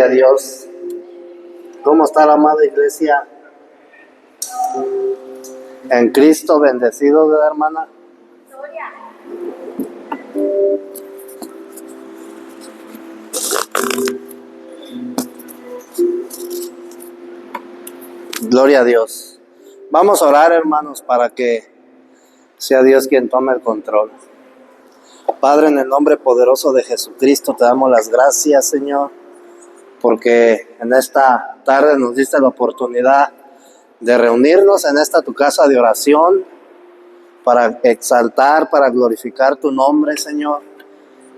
Gloria a Dios. ¿Cómo está la amada iglesia? En Cristo bendecido, ¿verdad, hermana? Gloria a Dios. Vamos a orar, hermanos, para que sea Dios quien tome el control. Padre, en el nombre poderoso de Jesucristo, te damos las gracias, Señor, porque en esta tarde nos diste la oportunidad de reunirnos en esta tu casa de oración para exaltar, para glorificar tu nombre, Señor.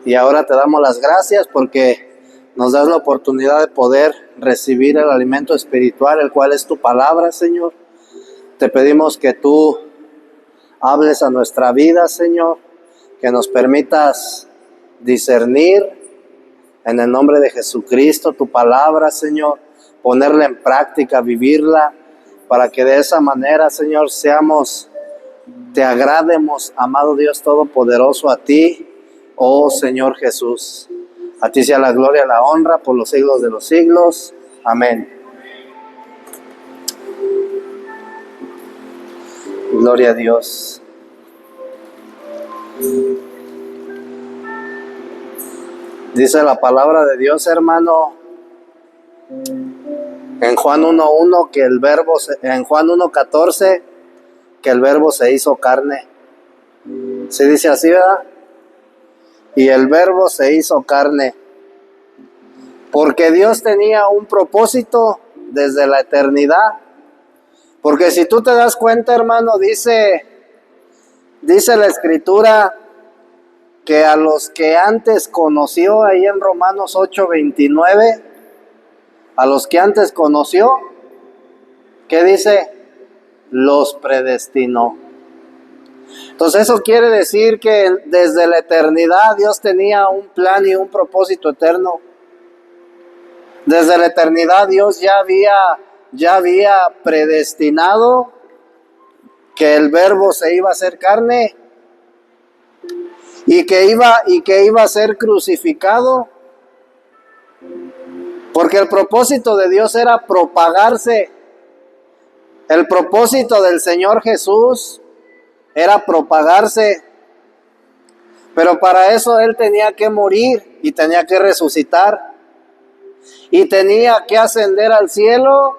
Y ahora te damos las gracias porque nos das la oportunidad de poder recibir el alimento espiritual, el cual es tu palabra, Señor. Te pedimos que tú hables a nuestra vida, Señor, que nos permitas discernir en el nombre de Jesucristo tu palabra, Señor, ponerla en práctica, vivirla, para que de esa manera, Señor, te agrademos, amado Dios Todopoderoso, a ti, oh Señor Jesús. A ti sea la gloria y la honra por los siglos de los siglos. Amén. Gloria a Dios. Dice la palabra de Dios, hermano, en Juan 1:1 que en Juan 1:14 que el verbo se hizo carne. ¿Se dice así, verdad? Y el verbo se hizo carne. Porque Dios tenía un propósito desde la eternidad. Porque si tú te das cuenta, hermano, dice la Escritura que a los que antes conoció, ahí en Romanos 8:29, a los que antes conoció, ¿qué dice? Los predestinó. Entonces eso quiere decir que desde la eternidad Dios tenía un plan y un propósito eterno. Desde la eternidad Dios ya había predestinado que el verbo se iba a hacer carne y que iba a ser crucificado, porque el propósito de Dios era propagarse. El propósito del Señor Jesús era propagarse, pero para eso Él tenía que morir y tenía que resucitar y tenía que ascender al cielo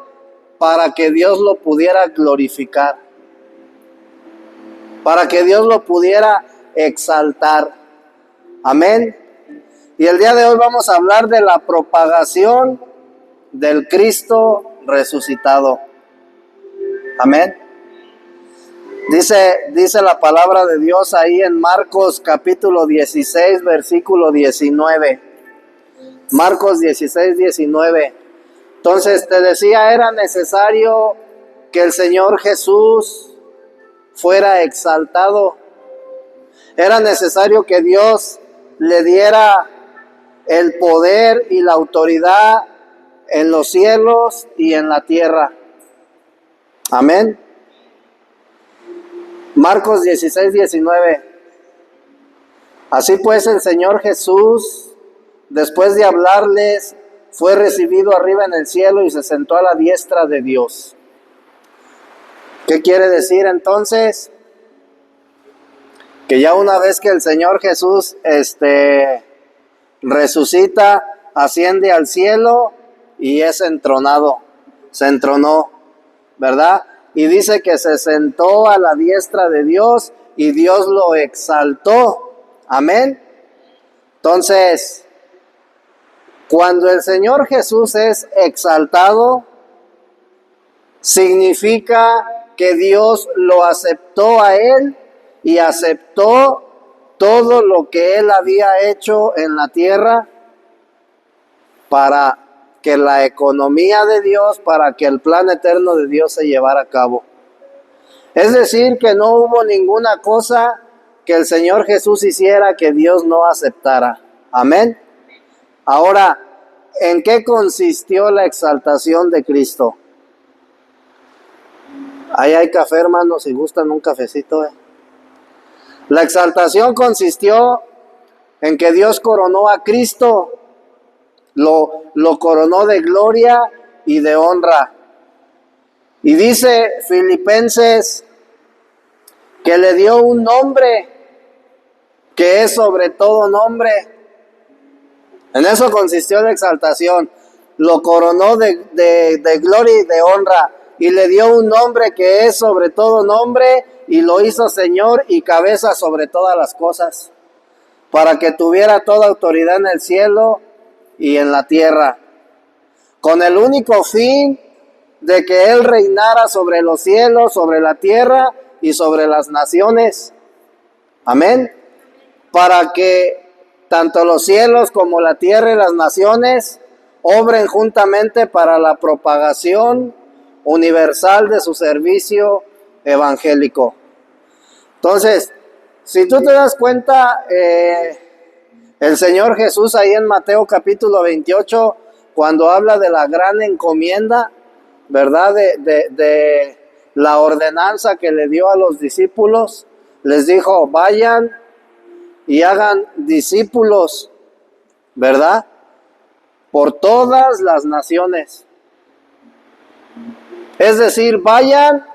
para que Dios lo pudiera glorificar, para que Dios lo pudiera exaltar. Amén. Y el día de hoy vamos a hablar de la propagación del Cristo resucitado. Amén. Dice la palabra de Dios ahí en Marcos capítulo 16, versículo 19. Marcos 16, 19. Entonces te decía, era necesario que el Señor Jesús fuera exaltado. Era necesario que Dios le diera el poder y la autoridad en los cielos y en la tierra. Amén. Marcos 16, 19. Así pues el Señor Jesús, después de hablarles, fue recibido arriba en el cielo y se sentó a la diestra de Dios. ¿Qué quiere decir entonces? Que ya una vez que el Señor Jesús resucita, asciende al cielo y es entronado, se entronó, ¿verdad? Y dice que se sentó a la diestra de Dios y Dios lo exaltó. Amén. Entonces, cuando el Señor Jesús es exaltado, significa que Dios lo aceptó a Él y aceptó todo lo que Él había hecho en la tierra para que la economía de Dios, para que el plan eterno de Dios se llevara a cabo. Es decir, que no hubo ninguna cosa que el Señor Jesús hiciera que Dios no aceptara. Amén. Ahora, ¿en qué consistió la exaltación de Cristo? Ahí hay café, hermanos, si gustan un cafecito. La exaltación consistió en que Dios coronó a Cristo lo coronó de gloria y de honra. Y dice Filipenses que le dio un nombre que es sobre todo nombre. En eso consistió la exaltación. Lo coronó de gloria y de honra, y le dio un nombre que es sobre todo nombre, y lo hizo Señor y cabeza sobre todas las cosas, para que tuviera toda autoridad en el cielo y en la tierra, con el único fin de que Él reinara sobre los cielos, sobre la tierra y sobre las naciones. Amén. Para que tanto los cielos como la tierra y las naciones obren juntamente para la propagación universal de su servicio evangélico. Entonces, si tú te das cuenta, el Señor Jesús ahí en Mateo capítulo 28, cuando habla de la gran encomienda, ¿verdad? De la ordenanza que le dio a los discípulos, les dijo, vayan y hagan discípulos, ¿verdad? Por todas las naciones. Es decir, vayan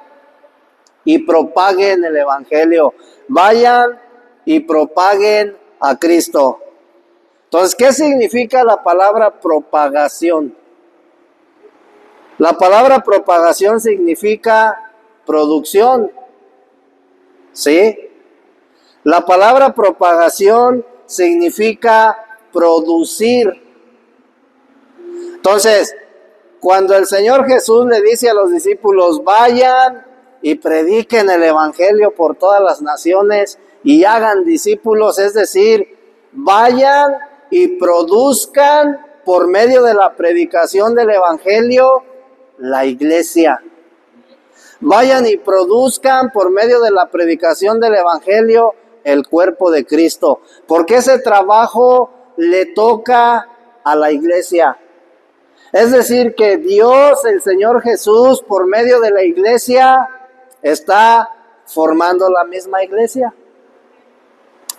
y propaguen el evangelio, vayan y propaguen a Cristo. Entonces, ¿qué significa la palabra propagación? La palabra propagación significa producción, ¿sí? La palabra propagación significa producir. Entonces, cuando el Señor Jesús le dice a los discípulos, vayan y prediquen el evangelio por todas las naciones y hagan discípulos, es decir, vayan y produzcan por medio de la predicación del evangelio la iglesia. Vayan y produzcan por medio de la predicación del evangelio el cuerpo de Cristo, porque ese trabajo le toca a la iglesia. Es decir, que Dios, el Señor Jesús, por medio de la iglesia, está formando la misma iglesia.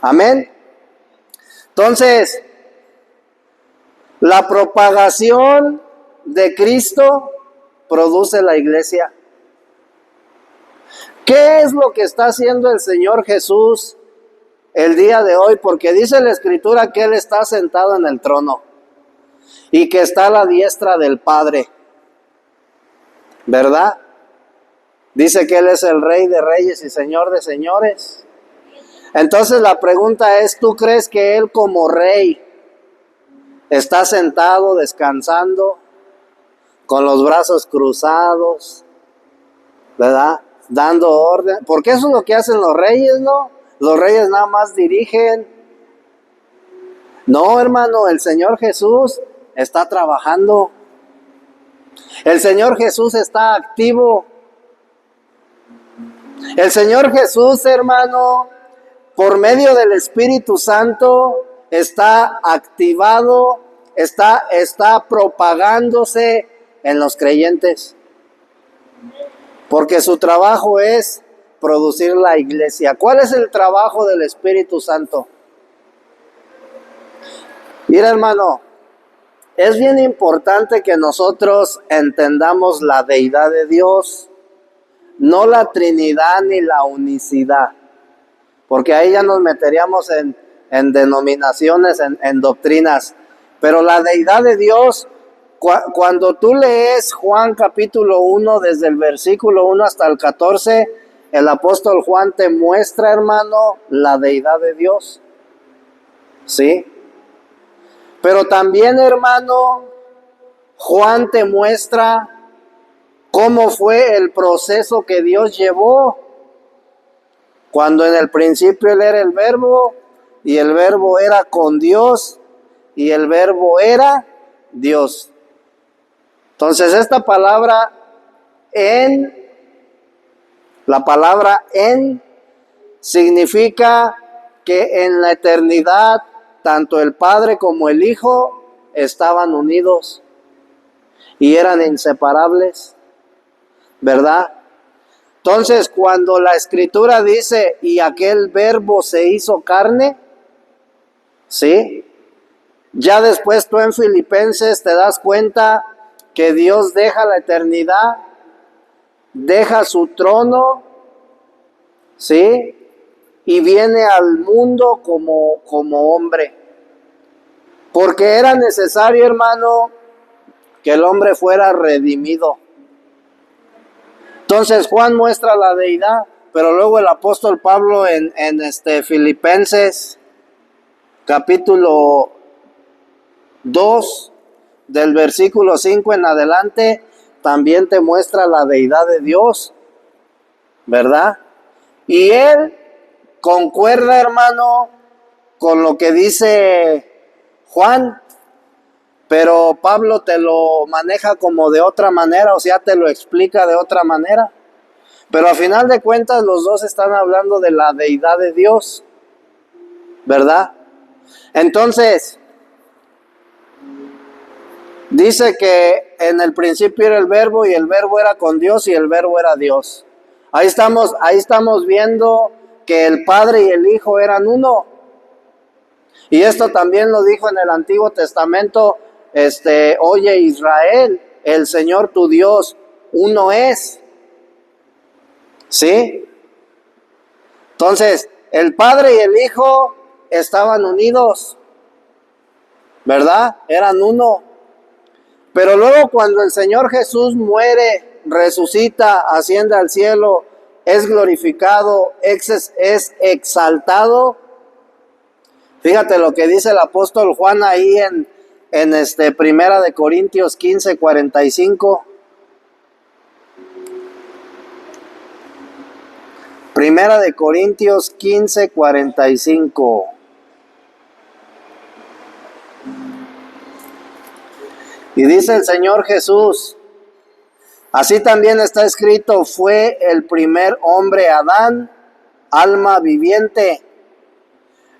Amén. Entonces, la propagación de Cristo produce la iglesia. ¿Qué es lo que está haciendo el Señor Jesús el día de hoy? Porque dice la Escritura que Él está sentado en el trono y que está a la diestra del Padre, ¿verdad? Dice que Él es el Rey de Reyes y Señor de Señores. Entonces la pregunta es, ¿tú crees que Él como Rey está sentado, descansando, con los brazos cruzados, ¿verdad? Dando orden, porque eso es lo que hacen los reyes, ¿no? Los reyes nada más dirigen. No, hermano, el Señor Jesús está trabajando. El Señor Jesús está activo. El Señor Jesús, hermano, por medio del Espíritu Santo, está activado, está propagándose en los creyentes. Porque su trabajo es producir la iglesia. ¿Cuál es el trabajo del Espíritu Santo? Mira, hermano, es bien importante que nosotros entendamos la deidad de Dios, no la Trinidad ni la unicidad, porque ahí ya nos meteríamos en denominaciones, en doctrinas. Pero la deidad de Dios, cuando tú lees Juan capítulo 1, desde el versículo 1 hasta el 14, el apóstol Juan te muestra, hermano, la deidad de Dios. ¿Sí? Pero también, hermano, Juan te muestra cómo fue el proceso que Dios llevó. Cuando en el principio Él era el Verbo, y el Verbo era con Dios, y el Verbo era Dios. Entonces esta palabra la palabra en significa que en la eternidad tanto el Padre como el Hijo estaban unidos y eran inseparables, ¿verdad? Entonces, cuando la Escritura dice, y aquel Verbo se hizo carne, ¿sí? Ya después tú en Filipenses te das cuenta que Dios deja la eternidad, deja su trono, ¿sí? Y viene al mundo como hombre. Porque era necesario, hermano, que el hombre fuera redimido. Entonces Juan muestra la deidad, pero luego el apóstol Pablo en Filipenses capítulo 2 del versículo 5 en adelante también te muestra la deidad de Dios, ¿verdad? Y él concuerda, hermano, con lo que dice Juan, pero Pablo te lo maneja como de otra manera, o sea, te lo explica de otra manera. Pero a final de cuentas los dos están hablando de la deidad de Dios, ¿verdad? Entonces, dice que en el principio era el verbo y el verbo era con Dios y el verbo era Dios. Ahí estamos viendo que el Padre y el Hijo eran uno. Y esto también lo dijo en el Antiguo Testamento, oye Israel, el Señor tu Dios, uno es. ¿Sí? Entonces, el Padre y el Hijo estaban unidos, ¿verdad? Eran uno. Pero luego cuando el Señor Jesús muere, resucita, asciende al cielo, es glorificado, es exaltado. Fíjate lo que dice el apóstol Juan ahí en Primera de Corintios 15:45. Primera de Corintios 15:45. Y dice el Señor Jesús, así también está escrito, fue el primer hombre Adán, alma viviente.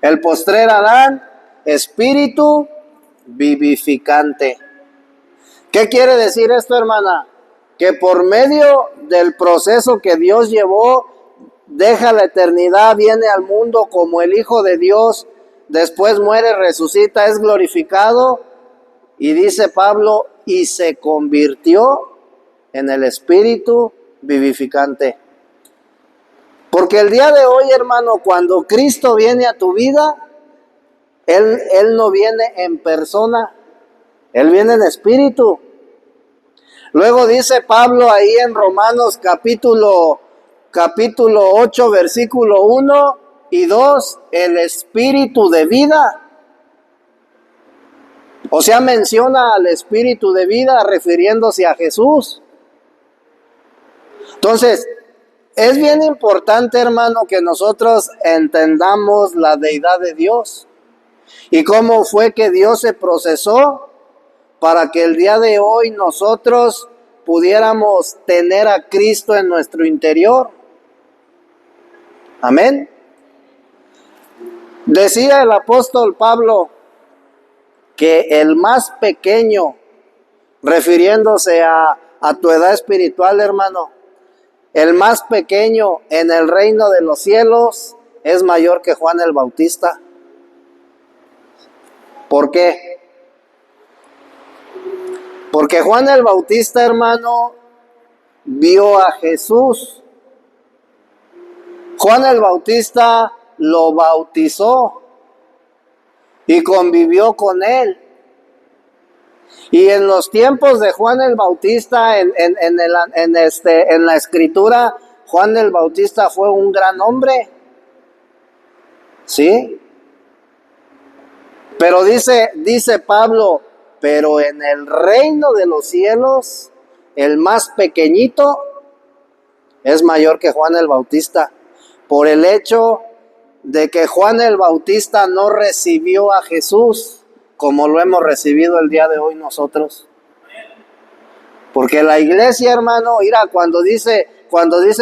El postrer Adán, espíritu vivificante. ¿Qué quiere decir esto, hermana? Que por medio del proceso que Dios llevó, deja la eternidad, viene al mundo como el Hijo de Dios, después muere, resucita, es glorificado, y dice Pablo, y se convirtió en el espíritu vivificante. Porque el día de hoy, hermano, cuando Cristo viene a tu vida, Él no viene en persona, Él viene en espíritu. Luego dice Pablo ahí en Romanos capítulo 8, versículo 1 y 2, el espíritu de vida. O sea, menciona al espíritu de vida refiriéndose a Jesús. Entonces, es bien importante, hermano, que nosotros entendamos la deidad de Dios y cómo fue que Dios se procesó para que el día de hoy nosotros pudiéramos tener a Cristo en nuestro interior. Amén. Decía el apóstol Pablo que el más pequeño, refiriéndose a tu edad espiritual, hermano, el más pequeño en el reino de los cielos es mayor que Juan el Bautista. ¿Por qué? Porque Juan el Bautista, hermano, vio a Jesús. Juan el Bautista lo bautizó y convivió con él. Y en los tiempos de Juan el Bautista, en la escritura, Juan el Bautista fue un gran hombre. ¿Sí? Pero dice Pablo, pero en el reino de los cielos, el más pequeñito es mayor que Juan el Bautista, por el hecho de que Juan el Bautista no recibió a Jesús como lo hemos recibido el día de hoy nosotros. Porque la iglesia, hermano, mira, cuando dice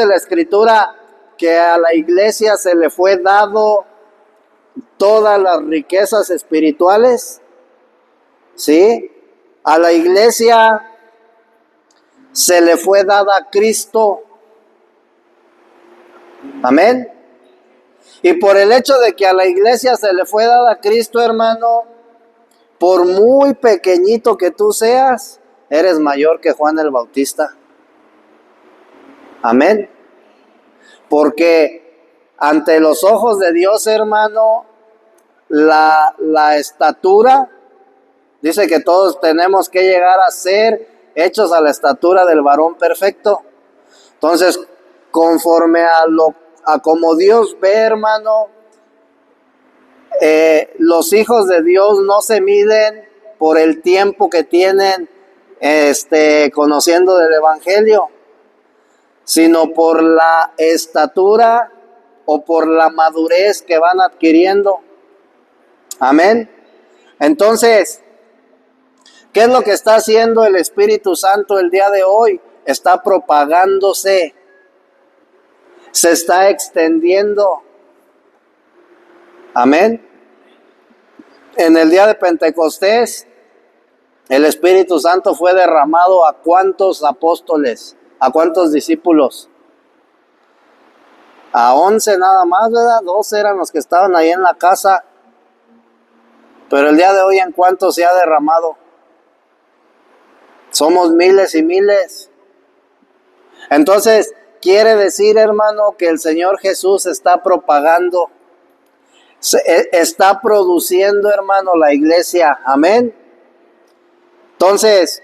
la escritura que a la iglesia se le fue dado todas las riquezas espirituales, ¿sí? A la iglesia se le fue dada Cristo. Amén. Y por el hecho de que a la iglesia se le fue dada Cristo, hermano, por muy pequeñito que tú seas, eres mayor que Juan el Bautista. Amén. Porque ante los ojos de Dios, hermano, la estatura, dice que todos tenemos que llegar a ser hechos a la estatura del varón perfecto. Entonces, conforme a como Dios ve, hermano, los hijos de Dios no se miden por el tiempo que tienen conociendo del Evangelio, sino por la estatura o por la madurez que van adquiriendo. Amén. Entonces, ¿qué es lo que está haciendo el Espíritu Santo el día de hoy? Está propagándose, se está extendiendo. Amén. En el día de Pentecostés, el Espíritu Santo fue derramado a cuántos apóstoles, a cuántos discípulos. A 11 nada más, ¿verdad? 12 eran los que estaban ahí en la casa. Pero el día de hoy, ¿en cuánto se ha derramado? Somos miles y miles. Entonces, quiere decir, hermano, que el Señor Jesús está propagando, está produciendo, hermano, la iglesia. Amén. Entonces,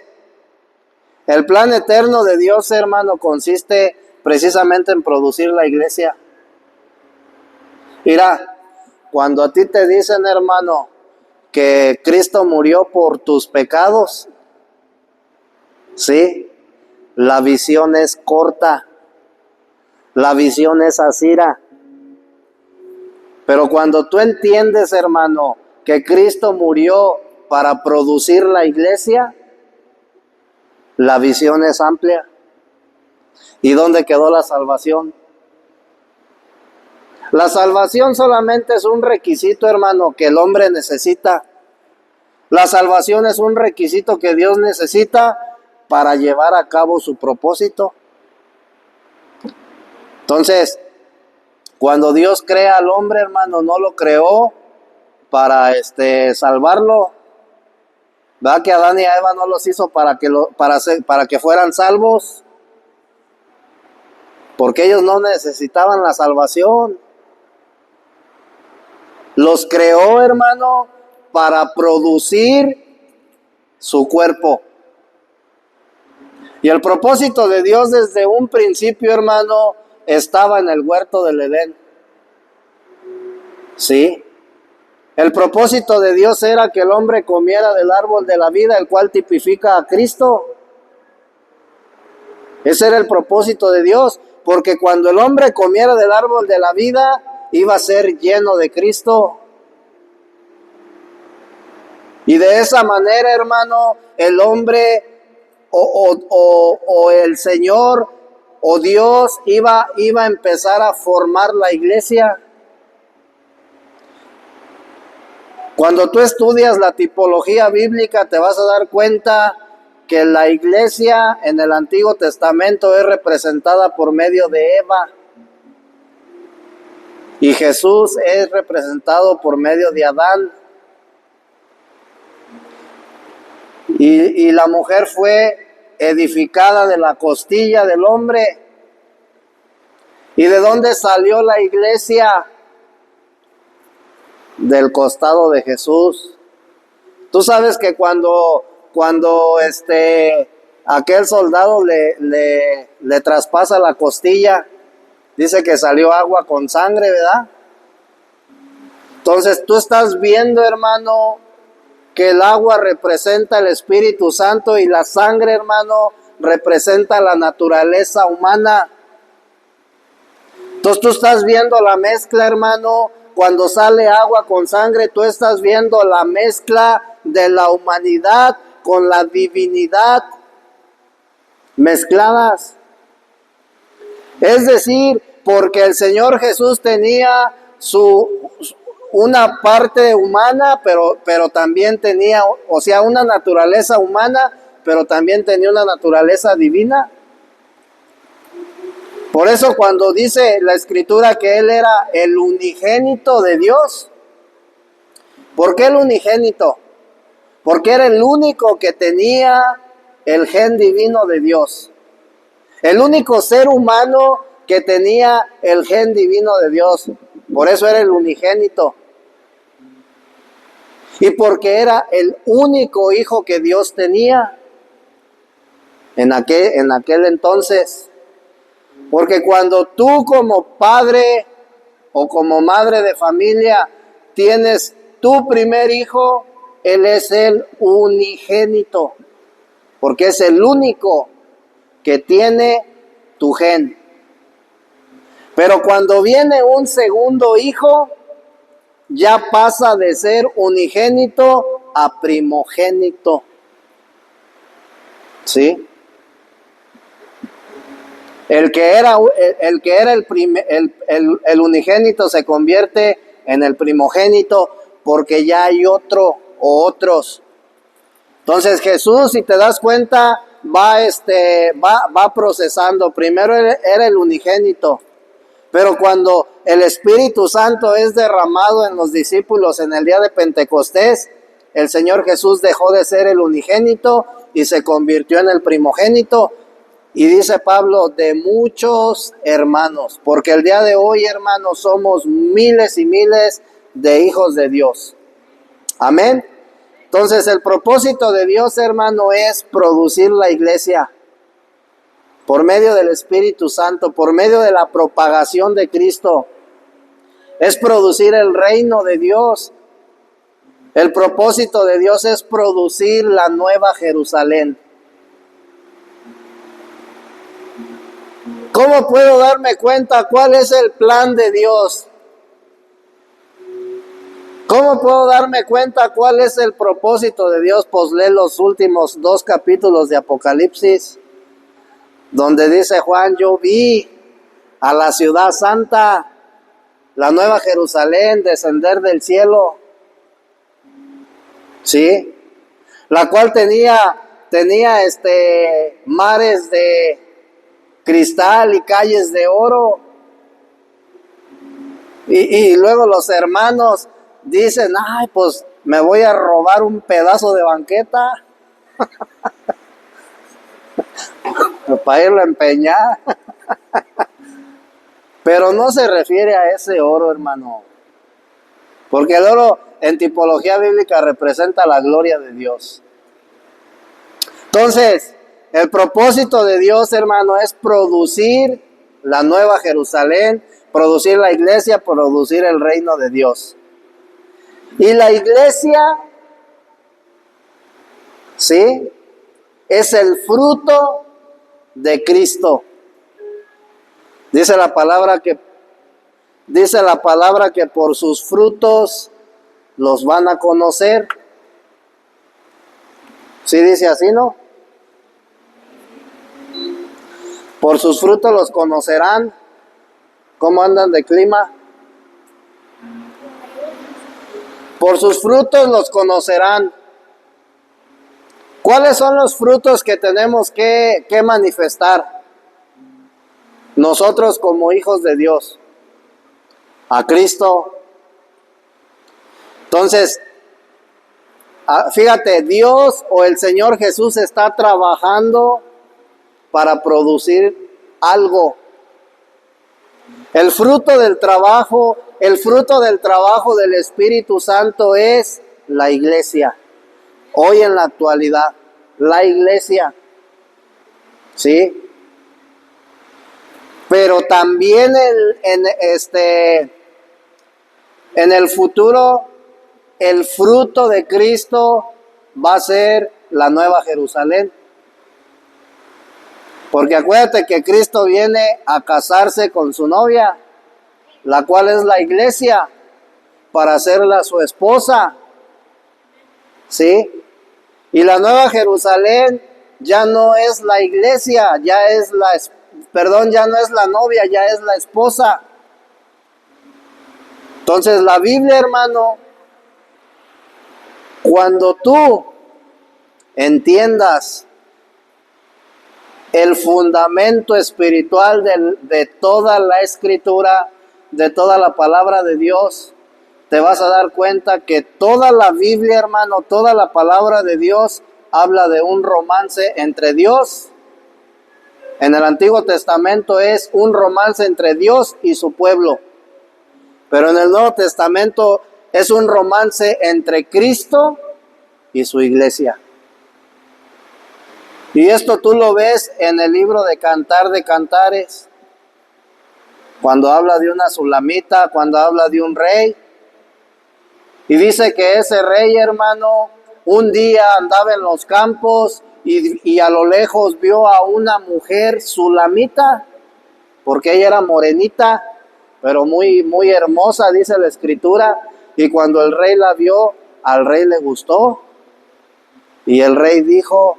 el plan eterno de Dios, hermano, consiste precisamente en producir la iglesia. Mira, cuando a ti te dicen, hermano, que Cristo murió por tus pecados, sí, la visión es corta, la visión es asira. Pero cuando tú entiendes, hermano, que Cristo murió para producir la iglesia, la visión es amplia. ¿Y dónde quedó la salvación? La salvación solamente es un requisito, hermano, que el hombre necesita. La salvación es un requisito que Dios necesita para llevar a cabo su propósito. Entonces, cuando Dios crea al hombre, hermano, no lo creó para salvarlo. ¿Verdad que Adán y a Eva no los hizo para que fueran salvos? Porque ellos no necesitaban la salvación. Los creó, hermano, para producir su cuerpo. Y el propósito de Dios desde un principio, hermano, estaba en el huerto del Edén. Sí. El propósito de Dios era que el hombre comiera del árbol de la vida, el cual tipifica a Cristo. Ese era el propósito de Dios, porque cuando el hombre comiera del árbol de la vida, iba a ser lleno de Cristo. Y de esa manera, hermano, el hombre o el Señor o Dios iba a empezar a formar la iglesia. Cuando tú estudias la tipología bíblica, te vas a dar cuenta que la iglesia en el Antiguo Testamento es representada por medio de Eva. Y Jesús es representado por medio de Adán. Y la mujer fue edificada de la costilla del hombre. ¿Y de dónde salió la iglesia? Del costado de Jesús. Tú sabes que cuando aquel soldado le traspasa la costilla, dice que salió agua con sangre, ¿verdad? Entonces tú estás viendo, hermano, que el agua representa el Espíritu Santo y la sangre, hermano, representa la naturaleza humana. Entonces tú estás viendo la mezcla, hermano. Cuando sale agua con sangre, tú estás viendo la mezcla de la humanidad con la divinidad mezcladas. Es decir, porque el Señor Jesús tenía una parte humana, pero también tenía, o sea, una naturaleza humana, pero también tenía una naturaleza divina. Por eso cuando dice la Escritura que Él era el unigénito de Dios, ¿por qué el unigénito? porque era el único que tenía el gen divino de Dios. El único ser humano que tenía el gen divino de Dios. Por eso era el unigénito. Y porque era el único hijo que Dios tenía en aquel entonces. Porque cuando tú como padre o como madre de familia tienes tu primer hijo, él es el unigénito. Porque es el único que tiene tu gen. Pero cuando viene un segundo hijo, ya pasa de ser unigénito a primogénito. ¿Sí? El que era el unigénito se convierte en el primogénito porque ya hay otro o otros. Entonces Jesús, si te das cuenta, va procesando. Primero era el unigénito, pero cuando el Espíritu Santo es derramado en los discípulos en el día de Pentecostés, el Señor Jesús dejó de ser el unigénito y se convirtió en el primogénito. Y dice Pablo, de muchos hermanos, porque el día de hoy, hermanos, somos miles y miles de hijos de Dios. Amén. Entonces, el propósito de Dios, hermano, es producir la iglesia por medio del Espíritu Santo, por medio de la propagación de Cristo. Es producir el reino de Dios. El propósito de Dios es producir la nueva Jerusalén. ¿Cómo puedo darme cuenta cuál es el plan de Dios? ¿Cómo puedo darme cuenta cuál es el propósito de Dios? Pues lee los últimos 2 capítulos de Apocalipsis, donde dice Juan, yo vi a la ciudad santa, la nueva Jerusalén, descender del cielo, ¿sí? La cual tenía mares de cristal y calles de oro. Y luego los hermanos dicen, ay, pues me voy a robar un pedazo de banqueta para irlo a empeñar. Pero no se refiere a ese oro, hermano, porque el oro en tipología bíblica representa la gloria de Dios. Entonces, el propósito de Dios, hermano, es producir la nueva Jerusalén, producir la iglesia, producir el reino de Dios. Y la iglesia, ¿sí?, es el fruto de Cristo. Dice la palabra que por sus frutos los van a conocer. ¿Sí dice así, no? Por sus frutos los conocerán. ¿Cómo andan de clima? Por sus frutos los conocerán. ¿Cuáles son los frutos que tenemos que manifestar nosotros como hijos de Dios? A Cristo. Entonces, fíjate, Dios o el Señor Jesús está trabajando para producir algo. El fruto del trabajo del Espíritu Santo es la iglesia. Hoy en la actualidad, la iglesia, ¿sí? Pero también en el futuro, el fruto de Cristo va a ser la nueva Jerusalén. Porque acuérdate que Cristo viene a casarse con su novia, la cual es la iglesia, para hacerla su esposa, ¿sí? Y la nueva Jerusalén ya no es la iglesia, ya no es la novia, ya es la esposa. Entonces la Biblia, hermano, cuando tú entiendas el fundamento espiritual de toda la escritura, de toda la palabra de Dios, te vas a dar cuenta que toda la Biblia, hermano, toda la palabra de Dios habla de un romance entre Dios. En el Antiguo Testamento es un romance entre Dios y su pueblo. Pero en el Nuevo Testamento es un romance entre Cristo y su iglesia. Y esto tú lo ves en el libro de Cantar de Cantares, cuando habla de una sulamita, cuando habla de un rey. Y dice que ese rey, hermano, un día andaba en los campos y a lo lejos vio a una mujer sulamita, porque ella era morenita, pero muy, muy hermosa, dice la escritura. Y cuando el rey la vio, al rey le gustó. Y el rey dijo,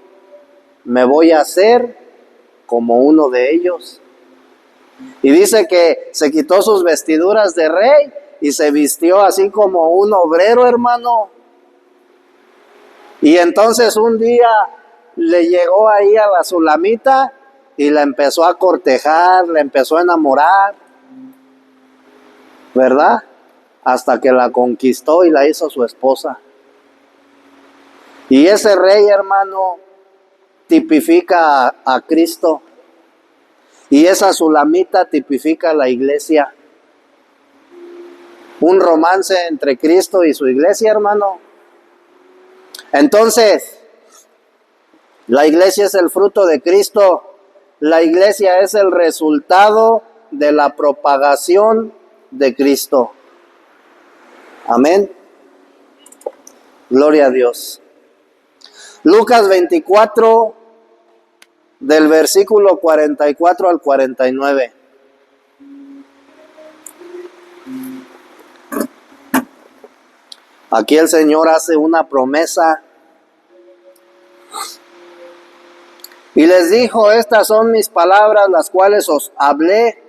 me voy a hacer como uno de ellos. Y dice que se quitó sus vestiduras de rey y se vistió así como un obrero, hermano. Y entonces un día le llegó ahí a la sulamita y la empezó a cortejar, la empezó a enamorar, ¿verdad? Hasta que la conquistó y la hizo su esposa. Y ese rey, hermano, tipifica a Cristo. Y esa sulamita tipifica a la iglesia. Un romance entre Cristo y su iglesia, hermano. Entonces, la iglesia es el fruto de Cristo. La iglesia es el resultado de la propagación de Cristo. Amén. Gloria a Dios. Lucas 24, del versículo 44 al 49. Aquí el Señor hace una promesa y les dijo, estas son mis palabras, las cuales os hablé,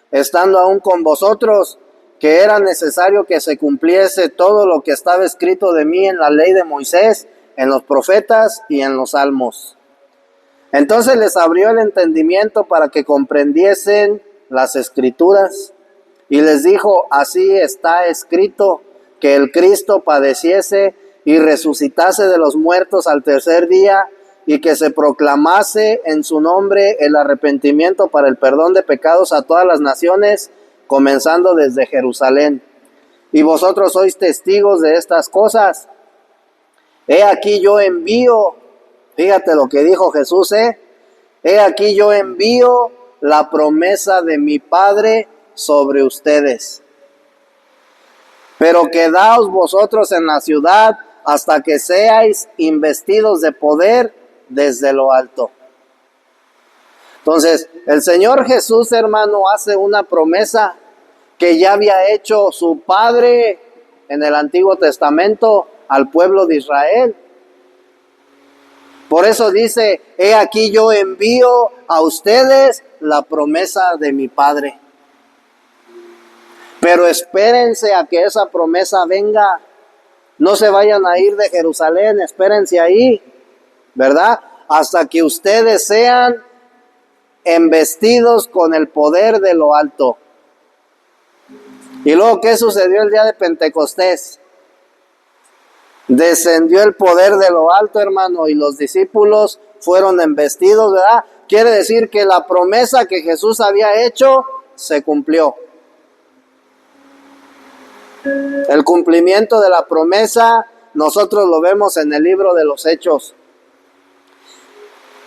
estando aún con vosotros, que era necesario que se cumpliese todo lo que estaba escrito de mí en la ley de Moisés, en los profetas y en los salmos. Entonces les abrió el entendimiento para que comprendiesen las escrituras y les dijo, así está escrito, que el Cristo padeciese y resucitase de los muertos al tercer día y que se proclamase en su nombre el arrepentimiento para el perdón de pecados a todas las naciones, comenzando desde Jerusalén. Y vosotros sois testigos de estas cosas. He aquí yo envío, fíjate lo que dijo Jesús, he aquí yo envío la promesa de mi Padre sobre ustedes. Pero quedaos vosotros en la ciudad hasta que seáis investidos de poder desde lo alto. Entonces, el Señor Jesús, hermano, hace una promesa que ya había hecho su Padre en el Antiguo Testamento al pueblo de Israel. Por eso dice, he aquí yo envío a ustedes la promesa de mi Padre. Pero espérense a que esa promesa venga. No se vayan a ir de Jerusalén, espérense ahí, ¿verdad? Hasta que ustedes sean embestidos con el poder de lo alto. Y luego, ¿qué sucedió el día de Pentecostés? Descendió el poder de lo alto, hermano, y los discípulos fueron embestidos, ¿verdad? Quiere decir que la promesa que Jesús había hecho se cumplió. El cumplimiento de la promesa nosotros lo vemos en el libro de los Hechos.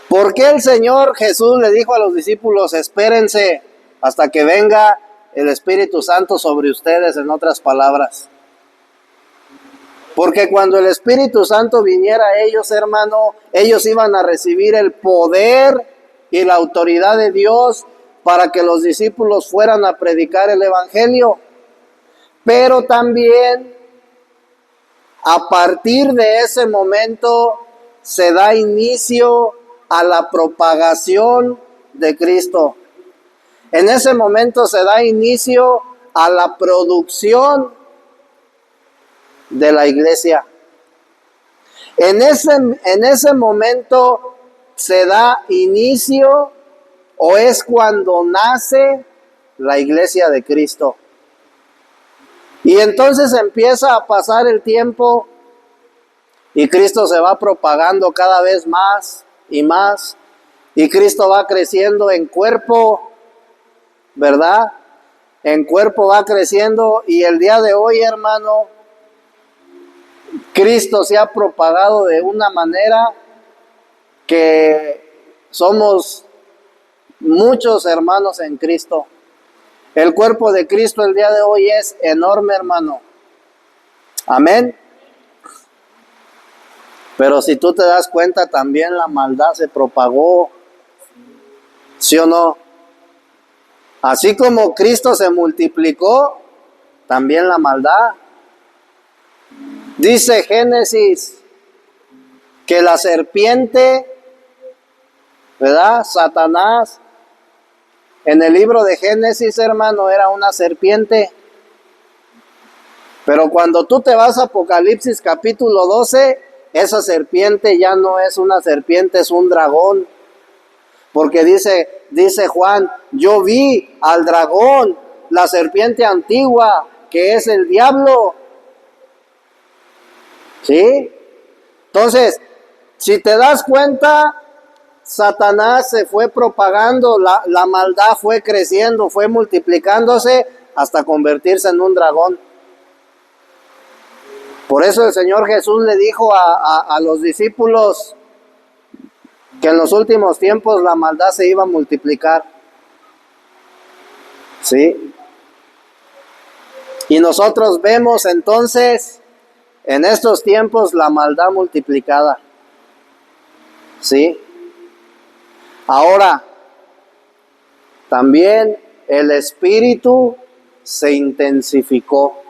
¿Por qué el Señor Jesús le dijo a los discípulos, espérense hasta que venga el Espíritu Santo sobre ustedes, en otras palabras? Porque cuando el Espíritu Santo viniera a ellos, hermano, ellos iban a recibir el poder y la autoridad de Dios para que los discípulos fueran a predicar el Evangelio. Pero también, a partir de ese momento, se da inicio a la propagación de Cristo. En ese momento se da inicio a la producción de la iglesia. En ese momento se da inicio, o es cuando nace la iglesia de Cristo. Y entonces empieza a pasar el tiempo y Cristo se va propagando cada vez más y más. Y Cristo va creciendo en cuerpo, ¿verdad? En cuerpo va creciendo y el día de hoy, hermano, Cristo se ha propagado de una manera que somos muchos hermanos en Cristo. El cuerpo de Cristo el día de hoy es enorme, hermano. Amén. Pero si tú te das cuenta, también la maldad se propagó. ¿Sí o no? Así como Cristo se multiplicó, también la maldad. Dice Génesis que la serpiente, ¿verdad? Satanás, en el libro de Génesis, hermano, era una serpiente. Pero cuando tú te vas a Apocalipsis capítulo 12, esa serpiente ya no es una serpiente, es un dragón. Porque dice Juan, yo vi al dragón, la serpiente antigua, que es el diablo. ¿Sí? Entonces, si te das cuenta, Satanás se fue propagando, la maldad fue creciendo, fue multiplicándose hasta convertirse en un dragón. Por eso el Señor Jesús le dijo a los discípulos que en los últimos tiempos la maldad se iba a multiplicar. ¿Sí? Y nosotros vemos entonces en estos tiempos la maldad multiplicada. ¿Sí? Ahora, también el espíritu se intensificó.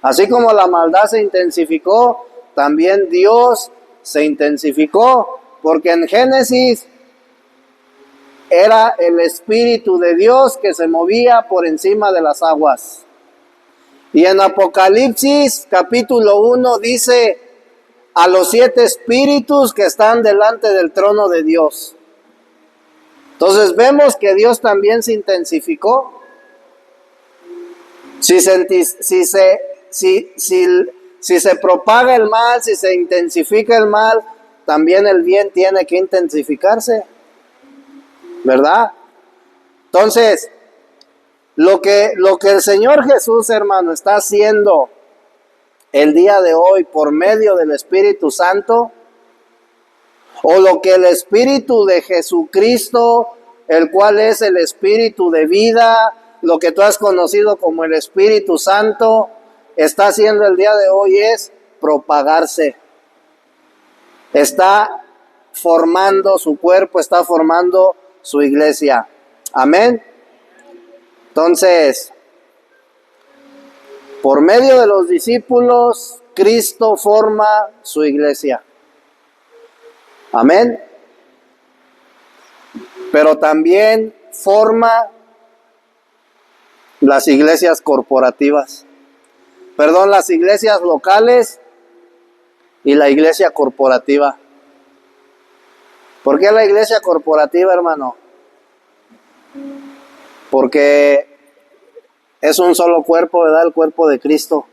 Así como la maldad se intensificó, también Dios se intensificó. Porque en Génesis era el Espíritu de Dios que se movía por encima de las aguas. Y en Apocalipsis capítulo 1 dice a los 7 espíritus que están delante del trono de Dios. Entonces vemos que Dios también se intensificó. Si se propaga el mal, si se intensifica el mal, también el bien tiene que intensificarse, ¿verdad? Entonces, lo que el Señor Jesús, hermano, está haciendo el día de hoy por medio del Espíritu Santo, o lo que el Espíritu de Jesucristo, el cual es el Espíritu de vida, lo que tú has conocido como el Espíritu Santo, está haciendo el día de hoy es propagarse. Está formando su cuerpo, está formando su iglesia. Amén. Entonces, por medio de los discípulos, Cristo forma su iglesia. Amén. Pero también forma las iglesias corporativas. Perdón, las iglesias locales y la iglesia corporativa. ¿Por qué la iglesia corporativa, hermano? Porque es un solo cuerpo, ¿verdad? El cuerpo de Cristo.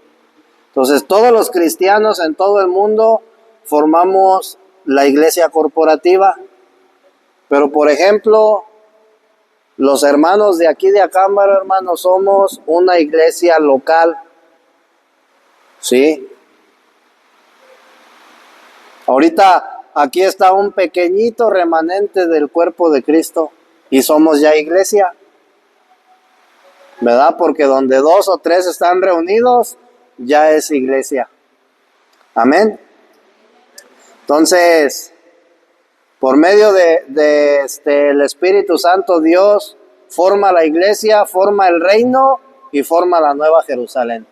Entonces, todos los cristianos en todo el mundo formamos la iglesia corporativa. Pero, por ejemplo, los hermanos de aquí de Acámbaro, hermanos, somos una iglesia local. ¿Sí? Ahorita aquí está un pequeñito remanente del cuerpo de Cristo y somos ya iglesia, ¿verdad? Porque donde 2 o 3 están reunidos, ya es iglesia. Amén. Entonces, por medio el Espíritu Santo, Dios forma la iglesia, forma el reino y forma la nueva Jerusalén.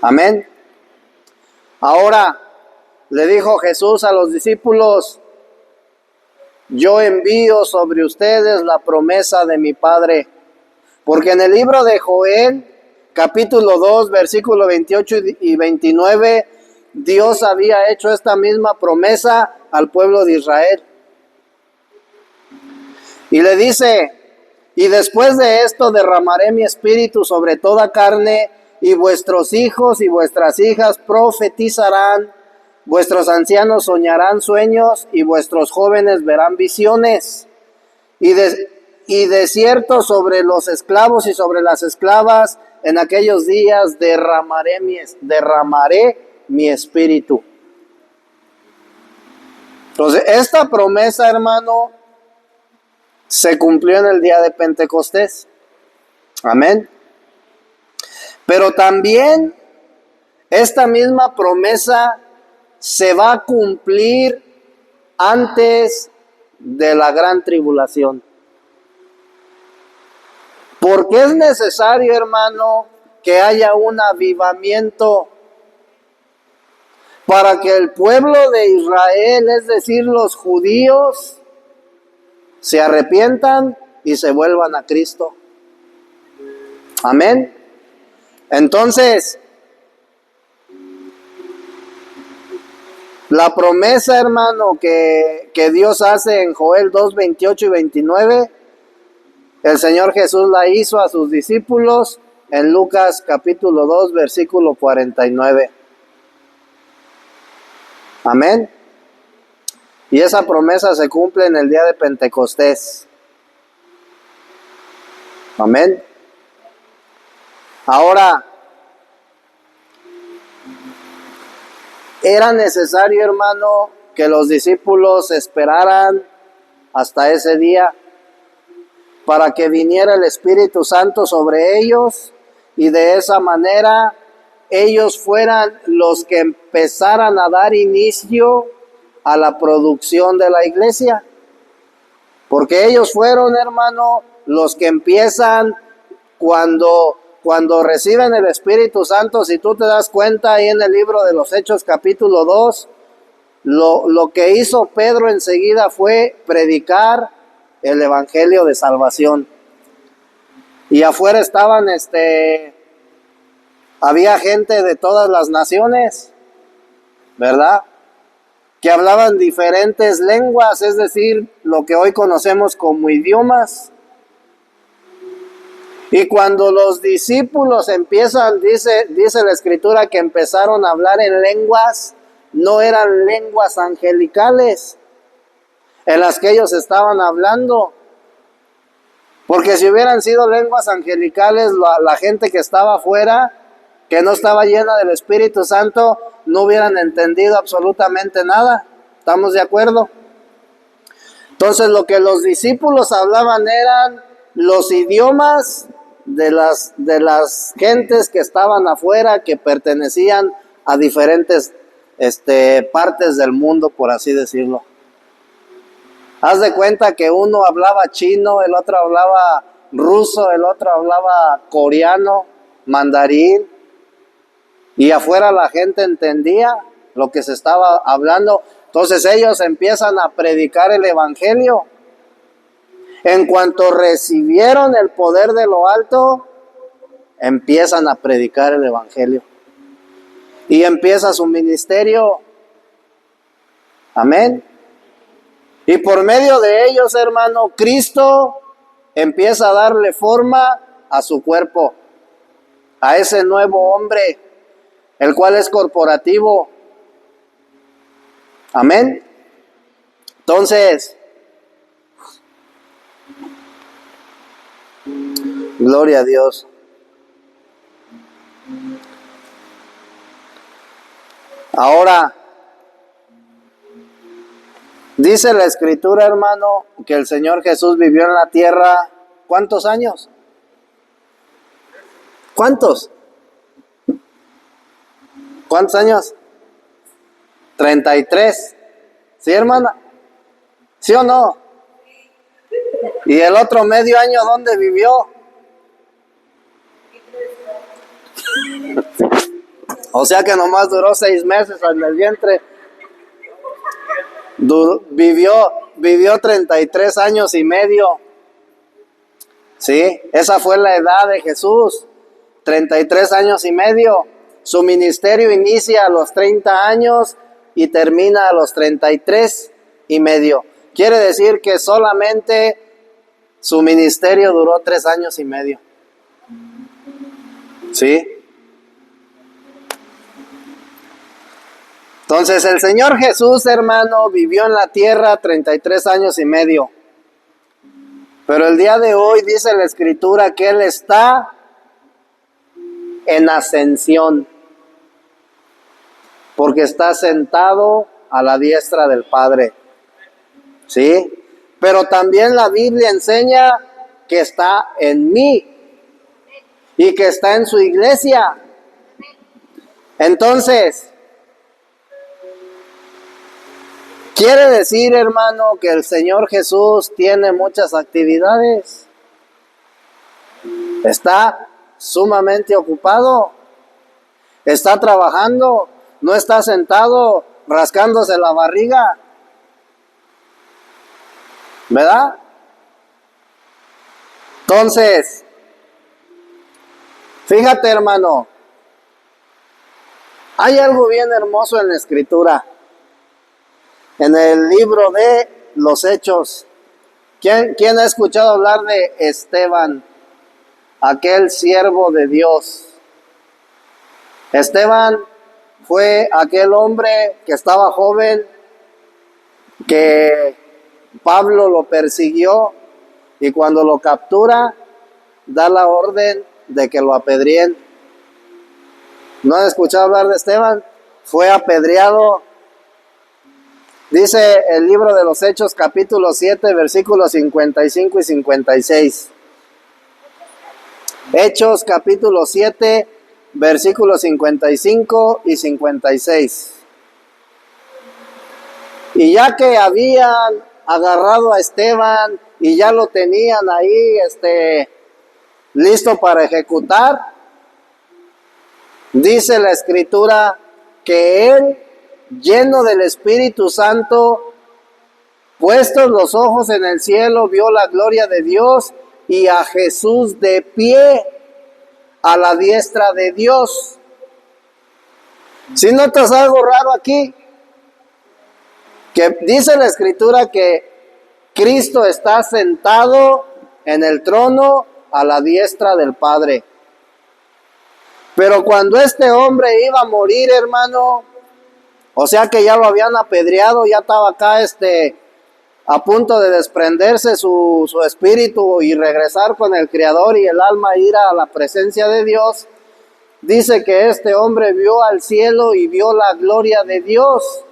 Amén. Ahora, le dijo Jesús a los discípulos, yo envío sobre ustedes la promesa de mi Padre. Porque en el libro de Joel, capítulo 2, versículo 28 y 29, Dios había hecho esta misma promesa al pueblo de Israel. Y le dice, y después de esto derramaré mi espíritu sobre toda carne, y vuestros hijos y vuestras hijas profetizarán, vuestros ancianos soñarán sueños y vuestros jóvenes verán visiones. Y de cierto sobre los esclavos y sobre las esclavas en aquellos días derramaré mi espíritu. Entonces, esta promesa, hermano, se cumplió en el día de Pentecostés. Amén. Pero también esta misma promesa se va a cumplir antes de la gran tribulación. Porque es necesario, hermano, que haya un avivamiento para que el pueblo de Israel, es decir, los judíos, se arrepientan y se vuelvan a Cristo. Amén. Entonces, la promesa, hermano, que Dios hace en Joel 2, 28 y 29, el Señor Jesús la hizo a sus discípulos en Lucas capítulo 2, versículo 49. Amén. Y esa promesa se cumple en el día de Pentecostés. Amén. Ahora, era necesario, hermano, que los discípulos esperaran hasta ese día para que viniera el Espíritu Santo sobre ellos y de esa manera ellos fueran los que empezaran a dar inicio a la producción de la iglesia. Porque ellos fueron, hermano, los que empiezan cuando reciben el Espíritu Santo. Si tú te das cuenta ahí en el libro de los Hechos capítulo 2, lo que hizo Pedro enseguida fue predicar el Evangelio de salvación. Y afuera estaban, había gente de todas las naciones, ¿verdad? Que hablaban diferentes lenguas, es decir, lo que hoy conocemos como idiomas. Y cuando los discípulos empiezan, dice la Escritura, que empezaron a hablar en lenguas, no eran lenguas angelicales en las que ellos estaban hablando. Porque si hubieran sido lenguas angelicales, la gente que estaba afuera, que no estaba llena del Espíritu Santo, no hubieran entendido absolutamente nada. ¿Estamos de acuerdo? Entonces, lo que los discípulos hablaban eran los idiomas de las gentes que estaban afuera, que pertenecían a diferentes partes del mundo, por así decirlo. Haz de cuenta que uno hablaba chino, el otro hablaba ruso, el otro hablaba coreano, mandarín, y afuera la gente entendía lo que se estaba hablando. Entonces ellos empiezan a predicar el Evangelio. En cuanto recibieron el poder de lo alto, empiezan a predicar el Evangelio. Y empieza su ministerio. Amén. Y por medio de ellos, hermano, Cristo empieza a darle forma a su cuerpo, a ese nuevo hombre, el cual es corporativo. Amén. Entonces, gloria a Dios. Ahora, dice la Escritura, hermano, que el Señor Jesús vivió en la tierra, ¿cuántos años? ¿Cuántos? ¿Cuántos años? 33. ¿Sí, hermana? ¿Sí o no? ¿Y el otro medio año dónde vivió? O sea que nomás duró 6 meses en el vientre. Vivió 33 años y medio. Sí, esa fue la edad de Jesús. 33 años y medio. Su ministerio inicia a los 30 años y termina a los 33 y medio. Quiere decir que solamente su ministerio duró 3 años y medio. ¿Sí? Entonces el Señor Jesús, hermano, vivió en la tierra 33 años y medio. Pero el día de hoy dice la Escritura que Él está en ascensión, porque está sentado a la diestra del Padre. ¿Sí? Pero también la Biblia enseña que está en mí y que está en su iglesia. Entonces, quiere decir, hermano, que el Señor Jesús tiene muchas actividades. Está sumamente ocupado. Está trabajando. No está sentado rascándose la barriga. ¿Verdad? Entonces, fíjate, hermano, hay algo bien hermoso en la Escritura. En el libro de los Hechos, ¿quién ha escuchado hablar de Esteban, aquel siervo de Dios? Esteban fue aquel hombre que estaba joven, que Pablo lo persiguió y cuando lo captura, da la orden de que lo apedreen. ¿No han escuchado hablar de Esteban? Fue apedreado. Dice el libro de los Hechos, capítulo 7, versículos 55 y 56. Hechos, capítulo 7, versículos 55 y 56. Y ya que habían agarrado a Esteban y ya lo tenían ahí listo para ejecutar, dice la Escritura que él, lleno del Espíritu Santo, puestos los ojos en el cielo, vio la gloria de Dios y a Jesús de pie a la diestra de Dios. Si notas algo raro aquí, que dice la Escritura que Cristo está sentado en el trono a la diestra del Padre. Pero cuando este hombre iba a morir, hermano, o sea que ya lo habían apedreado, ya estaba acá a punto de desprenderse su espíritu y regresar con el Creador y el alma ir a la presencia de Dios, dice que este hombre vio al cielo y vio la gloria de Dios.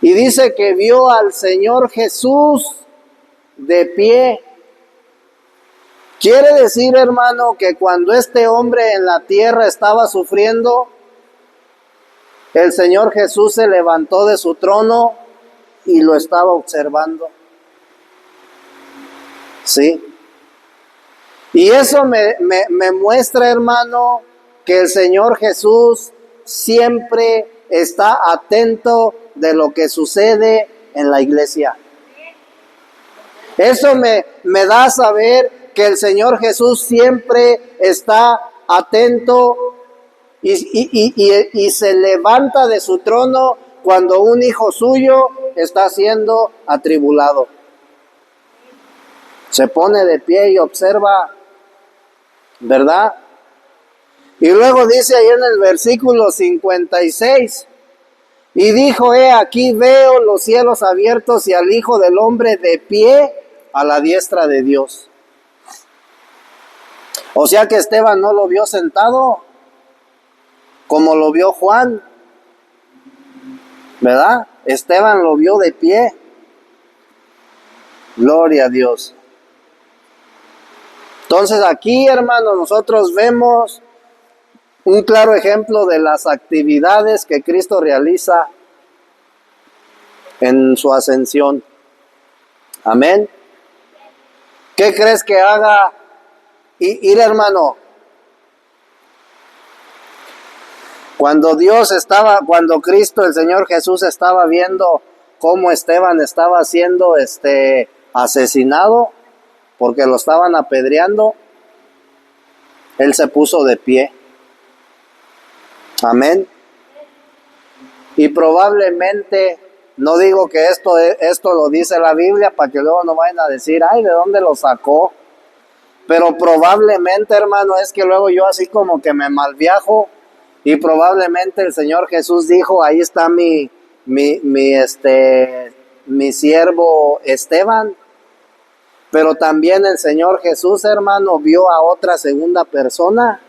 Y dice que vio al Señor Jesús de pie. Quiere decir, hermano, que cuando este hombre en la tierra estaba sufriendo, el Señor Jesús se levantó de su trono y lo estaba observando. ¿Sí? Y eso me muestra, hermano, que el Señor Jesús siempre está atento de lo que sucede en la iglesia. Eso me da a saber que el Señor Jesús siempre está atento y se levanta de su trono cuando un hijo suyo está siendo atribulado. Se pone de pie y observa, ¿verdad? Y luego dice ahí en el versículo 56, y dijo, aquí veo los cielos abiertos y al Hijo del Hombre de pie a la diestra de Dios. O sea que Esteban no lo vio sentado, como lo vio Juan, ¿verdad? Esteban lo vio de pie. Gloria a Dios. Entonces aquí, hermanos, nosotros vemos un claro ejemplo de las actividades que Cristo realiza en su ascensión. Amén. ¿Qué crees que haga? Ir, hermano, cuando Cristo, el Señor Jesús, estaba viendo cómo Esteban estaba siendo asesinado porque lo estaban apedreando, Él se puso de pie. Amén. Y probablemente, no digo que esto lo dice la Biblia para que luego no vayan a decir, ay, ¿de dónde lo sacó? Pero probablemente, hermano, es que luego yo así como que me malviajo Y probablemente el Señor Jesús dijo, ahí está mi siervo Esteban. Pero también el Señor Jesús, hermano, vio a otra segunda persona,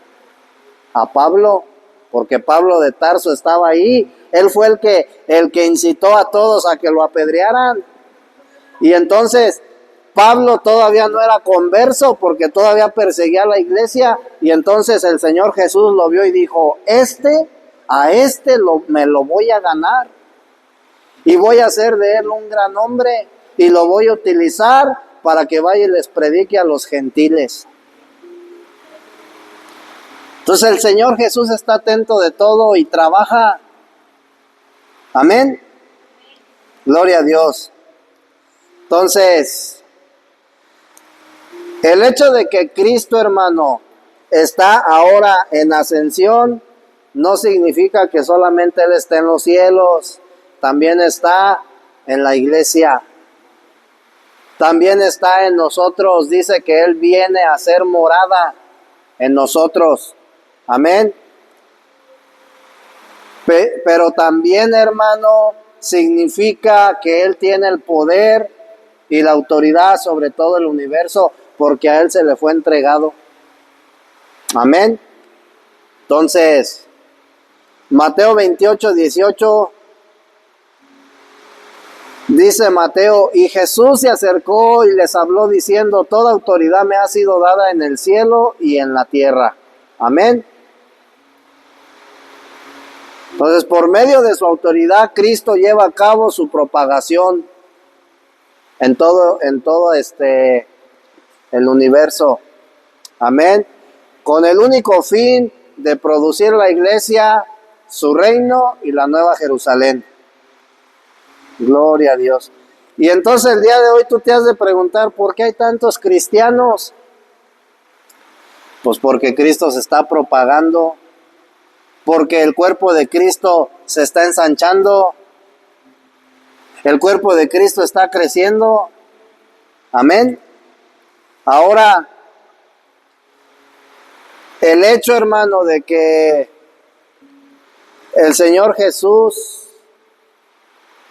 a Pablo, porque Pablo de Tarso estaba ahí. Él fue el que incitó a todos a que lo apedrearan. Y entonces Pablo todavía no era converso porque todavía perseguía a la iglesia. Y entonces el Señor Jesús lo vio y dijo, me lo voy a ganar. Y voy a hacer de él un gran hombre y lo voy a utilizar para que vaya y les predique a los gentiles. Entonces el Señor Jesús está atento de todo y trabaja. Amén. Gloria a Dios. Entonces, el hecho de que Cristo, hermano, está ahora en ascensión, no significa que solamente Él esté en los cielos. También está en la iglesia. También está en nosotros. Dice que Él viene a ser morada en nosotros. Amén. Pero también, hermano, significa que Él tiene el poder y la autoridad sobre todo el universo, porque a Él se le fue entregado. Amén. Entonces, Mateo 28:18, dice Mateo, y Jesús se acercó y les habló diciendo, toda autoridad me ha sido dada en el cielo y en la tierra. Amén. Entonces, por medio de su autoridad, Cristo lleva a cabo su propagación en todo el universo. Amén. Con el único fin de producir la iglesia, su reino y la nueva Jerusalén. Gloria a Dios. Y entonces el día de hoy tú te has de preguntar, ¿por qué hay tantos cristianos? Pues porque Cristo se está propagando, porque el cuerpo de Cristo se está ensanchando, el cuerpo de Cristo está creciendo. Amén. Ahora, el hecho, hermano, de que el Señor Jesús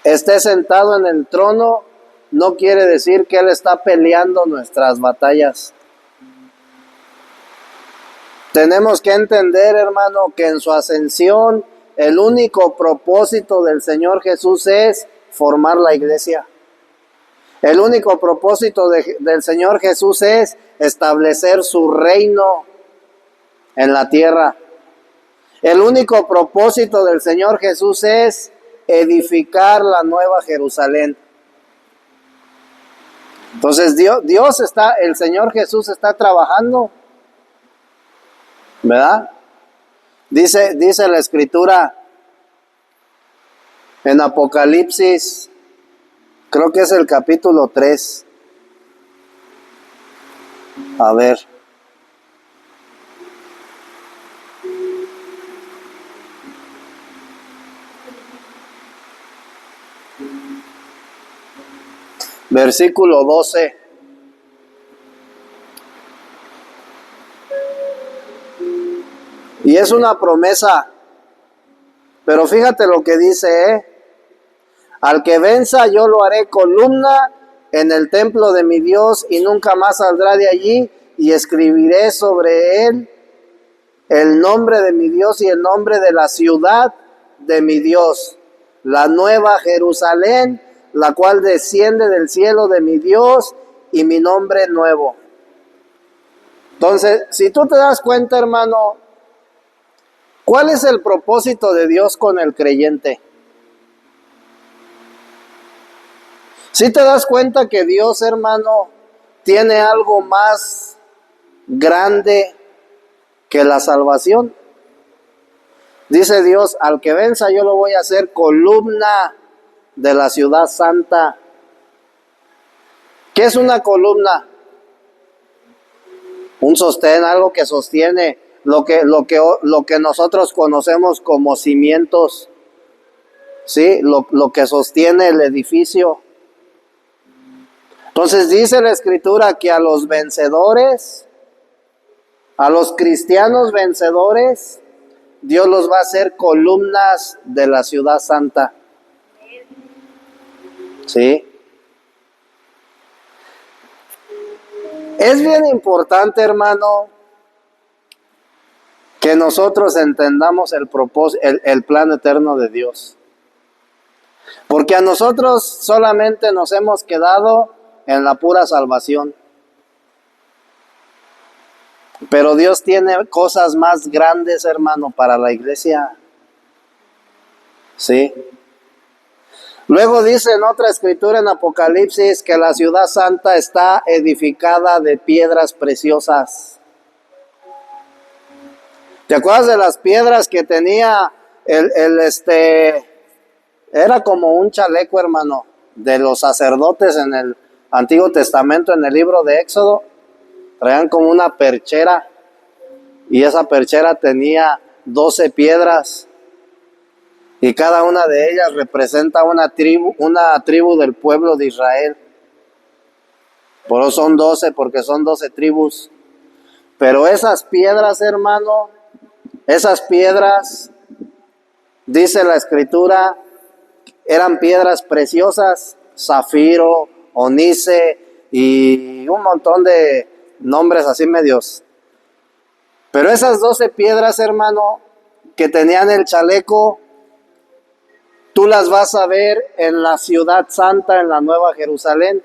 esté sentado en el trono, no quiere decir que Él está peleando nuestras batallas. Tenemos que entender, hermano, que en su ascensión, el único propósito del Señor Jesús es formar la iglesia. El único propósito del Señor Jesús es establecer su reino en la tierra. El único propósito del Señor Jesús es edificar la nueva Jerusalén. Entonces el Señor Jesús está trabajando, ¿verdad? Dice la Escritura en Apocalipsis, creo que es el capítulo 3. A ver. Versículo 12. Y es una promesa. Pero fíjate lo que dice, Al que venza yo lo haré columna en el templo de mi Dios y nunca más saldrá de allí, y escribiré sobre él el nombre de mi Dios y el nombre de la ciudad de mi Dios, la nueva Jerusalén, la cual desciende del cielo de mi Dios, y mi nombre nuevo. Entonces, si tú te das cuenta, hermano, ¿cuál es el propósito de Dios con el creyente? Si te das cuenta que Dios, hermano, tiene algo más grande que la salvación. Dice Dios, al que venza yo lo voy a hacer columna de la ciudad santa. ¿Qué es una columna? Un sostén, algo que sostiene lo que nosotros conocemos como cimientos, ¿sí? Lo que sostiene el edificio. Entonces dice la Escritura que a los vencedores, a los cristianos vencedores, Dios los va a hacer columnas de la ciudad santa. ¿Sí? Es bien importante, hermano, que nosotros entendamos el propósito, el plan eterno de Dios. Porque a nosotros solamente nos hemos quedado en la pura salvación. Pero Dios tiene cosas más grandes, hermano, para la iglesia. Sí. Luego dice en otra escritura en Apocalipsis que la ciudad santa está edificada de piedras preciosas. ¿Te acuerdas de las piedras que tenía era como un chaleco, hermano, de los sacerdotes en el Antiguo Testamento, en el libro de Éxodo? Traían como una perchera y esa perchera tenía 12 piedras y cada una de ellas representa una tribu del pueblo de Israel. Por eso son 12, porque son 12 tribus. Pero esas piedras, hermano, esas piedras, dice la escritura, eran piedras preciosas, zafiro, onice y un montón de nombres así medios. Pero esas 12 piedras, hermano, que tenían el chaleco, tú las vas a ver en la ciudad santa, en la Nueva Jerusalén.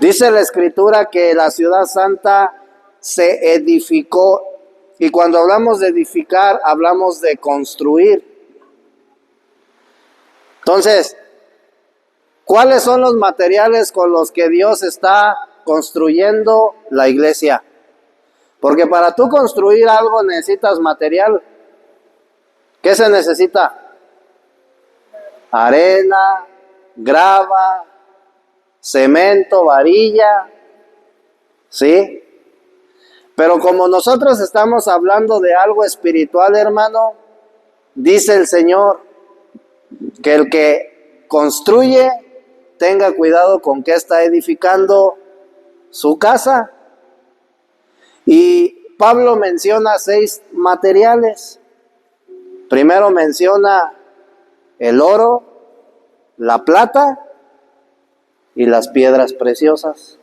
Dice la escritura que la ciudad santa se edificó, y cuando hablamos de edificar, hablamos de construir. Entonces, ¿cuáles son los materiales con los que Dios está construyendo la iglesia? Porque para tú construir algo necesitas material. ¿Qué se necesita? Arena, grava, cemento, varilla, ¿sí? Pero como nosotros estamos hablando de algo espiritual, hermano, dice el Señor que el que construye tenga cuidado con que está edificando su casa. Y Pablo menciona 6 materiales. Primero menciona el oro, la plata y las piedras preciosas.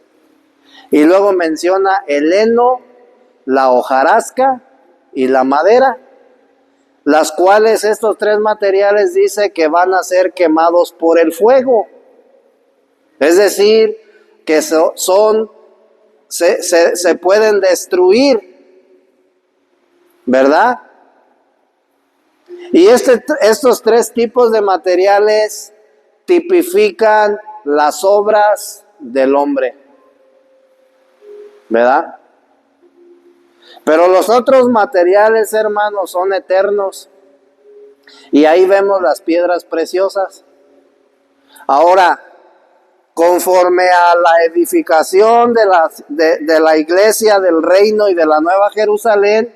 Y luego menciona el heno, la hojarasca y la madera, las cuales estos 3 materiales dice que van a ser quemados por el fuego. Es decir, que se pueden destruir, ¿verdad? Y estos 3 tipos de materiales tipifican las obras del hombre, ¿verdad? Pero los otros materiales, hermanos, son eternos. Y ahí vemos las piedras preciosas. Ahora, conforme a la edificación de la iglesia, del reino y de la Nueva Jerusalén,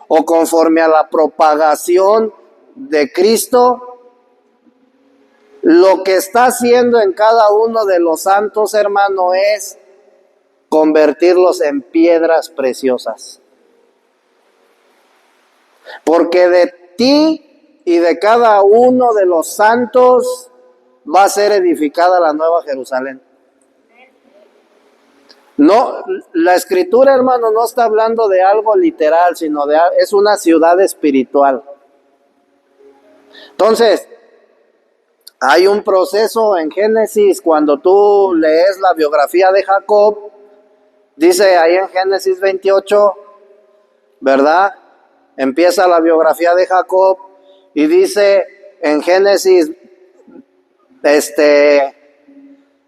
o conforme a la propagación de Cristo, lo que está haciendo en cada uno de los santos, hermano, es convertirlos en piedras preciosas. Porque de ti y de cada uno de los santos va a ser edificada la Nueva Jerusalén. No, la escritura, hermano, no está hablando de algo literal, sino es una ciudad espiritual. Entonces, hay un proceso en Génesis, cuando tú lees la biografía de Jacob, dice ahí en Génesis 28, ¿verdad? Empieza la biografía de Jacob y dice en Génesis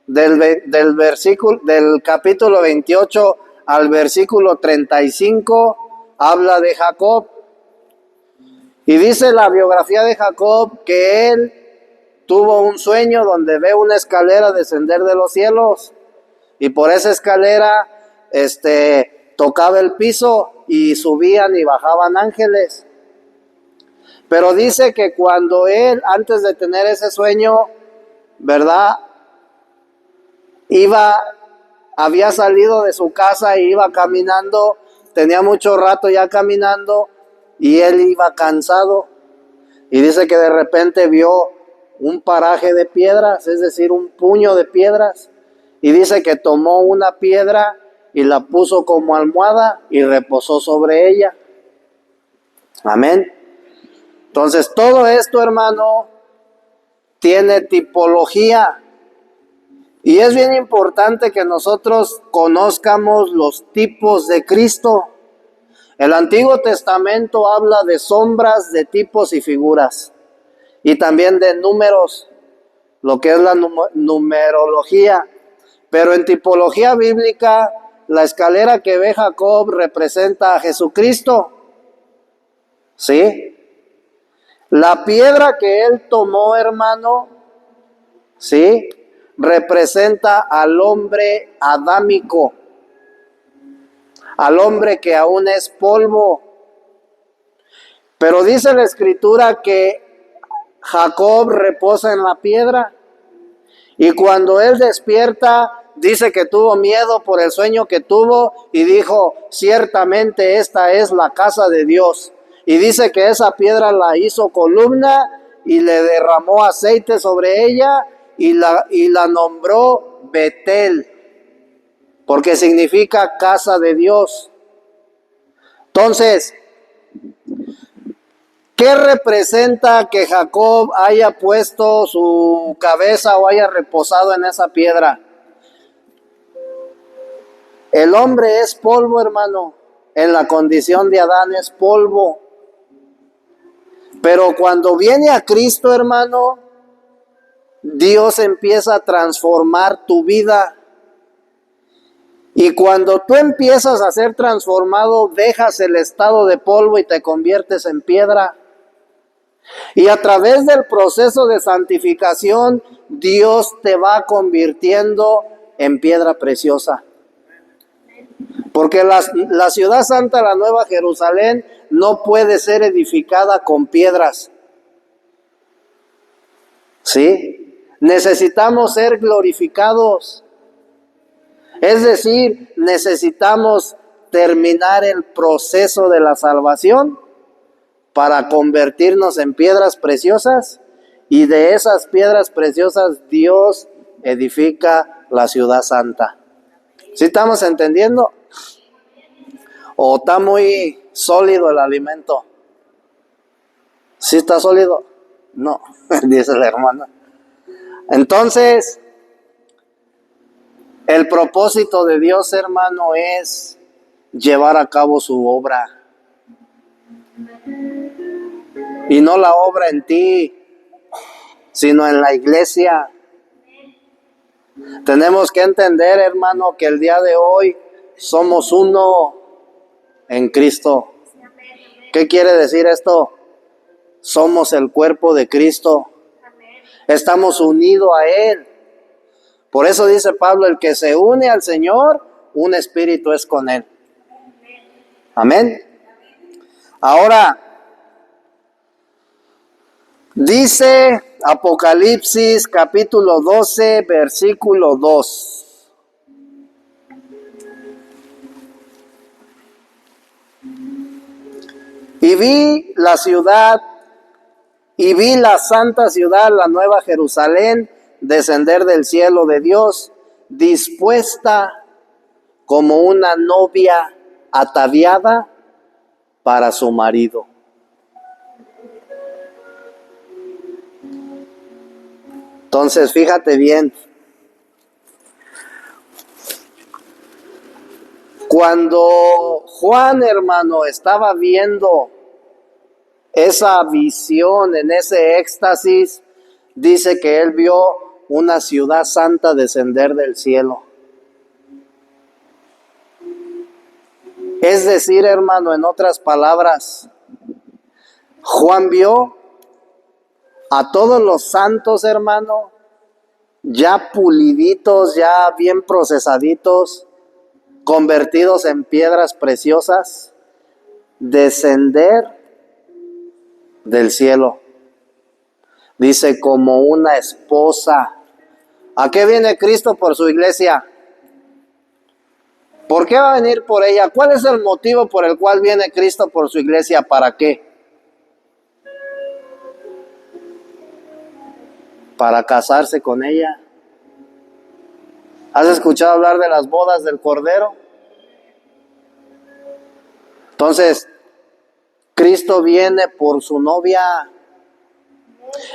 del capítulo 28 al versículo 35 habla de Jacob. Y dice la biografía de Jacob que él tuvo un sueño donde ve una escalera descender de los cielos y por esa escalera tocaba el piso y subían y bajaban ángeles. Pero dice que cuando él, antes de tener ese sueño, ¿verdad? Había salido de su casa e iba caminando, tenía mucho rato ya caminando, y él iba cansado. Y dice que de repente vio un paraje de piedras, es decir, un puño de piedras. Y dice que tomó una piedra y la puso como almohada y reposó sobre ella. Amén. Entonces todo esto, hermano, tiene tipología. Y es bien importante que nosotros conozcamos los tipos de Cristo. El Antiguo Testamento habla de sombras, de tipos y figuras. Y también de números, lo que es la numerología. Pero en tipología bíblica, la escalera que ve Jacob representa a Jesucristo. ¿Sí? La piedra que él tomó, hermano, ¿sí?, representa al hombre adámico, al hombre que aún es polvo. Pero dice la Escritura que Jacob reposa en la piedra, y cuando él despierta, dice que tuvo miedo por el sueño que tuvo y dijo: ciertamente esta es la casa de Dios. Y dice que esa piedra la hizo columna y le derramó aceite sobre ella y la nombró Betel, porque significa casa de Dios. Entonces, ¿qué representa que Jacob haya puesto su cabeza o haya reposado en esa piedra? El hombre es polvo, hermano. En la condición de Adán es polvo. Pero cuando viene a Cristo, hermano, Dios empieza a transformar tu vida. Y cuando tú empiezas a ser transformado, dejas el estado de polvo y te conviertes en piedra. Y a través del proceso de santificación, Dios te va convirtiendo en piedra preciosa. Porque la ciudad santa, la Nueva Jerusalén, no puede ser edificada con piedras. ¿Sí? Necesitamos ser glorificados. Es decir, necesitamos terminar el proceso de la salvación para convertirnos en piedras preciosas, y de esas piedras preciosas Dios edifica la ciudad santa. ¿Sí estamos entendiendo? ¿O está muy sólido el alimento? ¿Sí está sólido? No, dice la hermana. Entonces, el propósito de Dios, hermano, es llevar a cabo su obra. Y no la obra en ti, sino en la iglesia. Tenemos que entender, hermano, que el día de hoy somos uno en Cristo. ¿Qué quiere decir esto? Somos el cuerpo de Cristo. Estamos unidos a Él. Por eso dice Pablo: el que se une al Señor, un espíritu es con Él. Amén. Ahora, dice Apocalipsis capítulo 12, versículo 2. Y vi la ciudad, y vi la santa ciudad, la nueva Jerusalén, descender del cielo de Dios, dispuesta como una novia ataviada para su marido. Entonces, fíjate bien. Cuando Juan, hermano, estaba viendo esa visión, en ese éxtasis, dice que él vio una ciudad santa descender del cielo. Es decir, hermano, en otras palabras, Juan vio a todos los santos, hermano, ya puliditos, ya bien procesaditos, convertidos en piedras preciosas, descender del cielo. Dice, como una esposa. ¿A qué viene Cristo por su iglesia? ¿Por qué va a venir por ella? ¿Cuál es el motivo por el cual viene Cristo por su iglesia? ¿Para qué? Para casarse con ella. ¿Has escuchado hablar de las bodas del Cordero? Entonces, Cristo viene por su novia.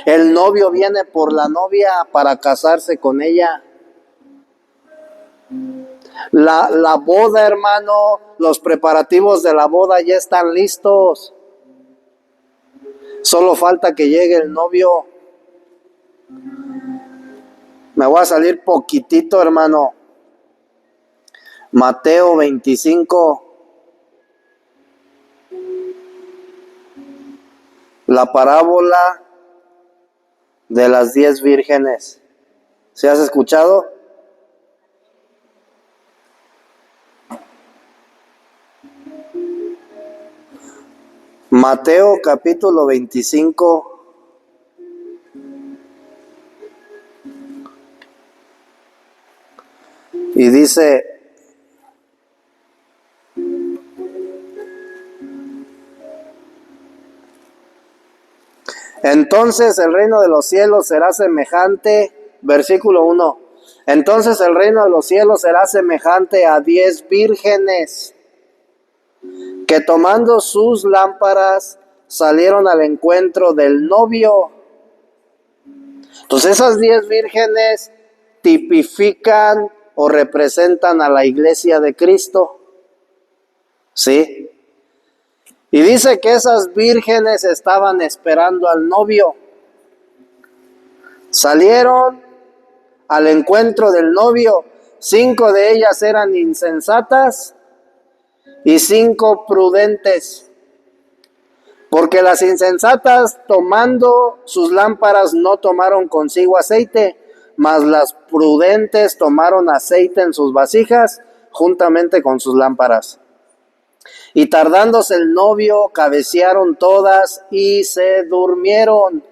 El novio viene por la novia para casarse con ella. La boda, hermano, los preparativos de la boda ya están listos. Solo falta que llegue el novio. Me voy a salir poquitito, hermano. Mateo 25. La parábola de las 10 vírgenes. ¿Se has escuchado? Mateo capítulo 25. Y dice: entonces el reino de los cielos será semejante, versículo 1. Entonces el reino de los cielos será semejante a 10 vírgenes que tomando sus lámparas salieron al encuentro del novio. Entonces esas 10 vírgenes tipifican o representan a la iglesia de Cristo. ¿Sí? Y dice que esas vírgenes estaban esperando al novio. Salieron al encuentro del novio. 5 de ellas eran insensatas y 5 prudentes. Porque las insensatas, tomando sus lámparas, no tomaron consigo aceite, mas las prudentes tomaron aceite en sus vasijas juntamente con sus lámparas. Y tardándose el novio, cabecearon todas y se durmieron.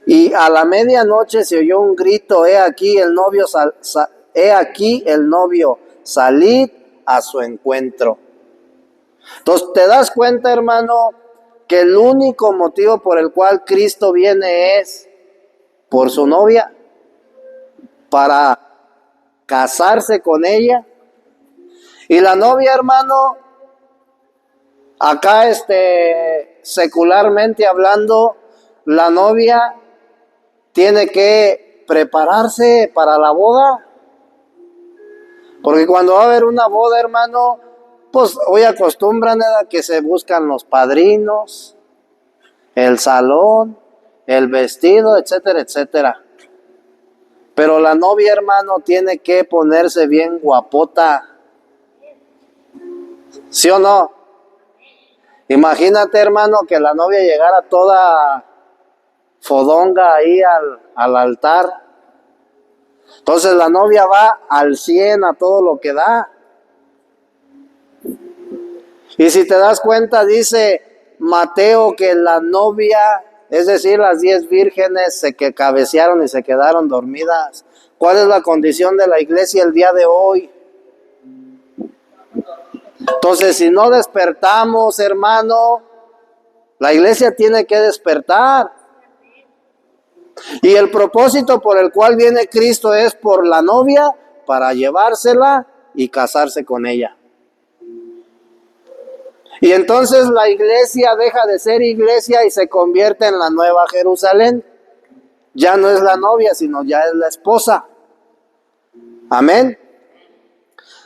Y a la medianoche se oyó un grito: he aquí el novio, he aquí el novio, salid a su encuentro. Entonces, ¿te das cuenta, hermano, que el único motivo por el cual Cristo viene es por su novia? Para casarse con ella. Y la novia, hermano, acá secularmente hablando, la novia tiene que prepararse para la boda. Porque cuando va a haber una boda, hermano, pues hoy acostumbran a que se buscan los padrinos, el salón, el vestido, etcétera, etcétera. Pero la novia, hermano, tiene que ponerse bien guapota. ¿Sí o no? Imagínate, hermano, que la novia llegara toda fodonga ahí al altar. Entonces la novia va al 100 a todo lo que da. Y si te das cuenta, dice Mateo que la novia, es decir, las 10 vírgenes que cabecearon y se quedaron dormidas. ¿Cuál es la condición de la iglesia el día de hoy? Entonces, si no despertamos, hermano, la iglesia tiene que despertar. Y el propósito por el cual viene Cristo es por la novia, para llevársela y casarse con ella. Y entonces la iglesia deja de ser iglesia y se convierte en la Nueva Jerusalén. Ya no es la novia, sino ya es la esposa. Amén.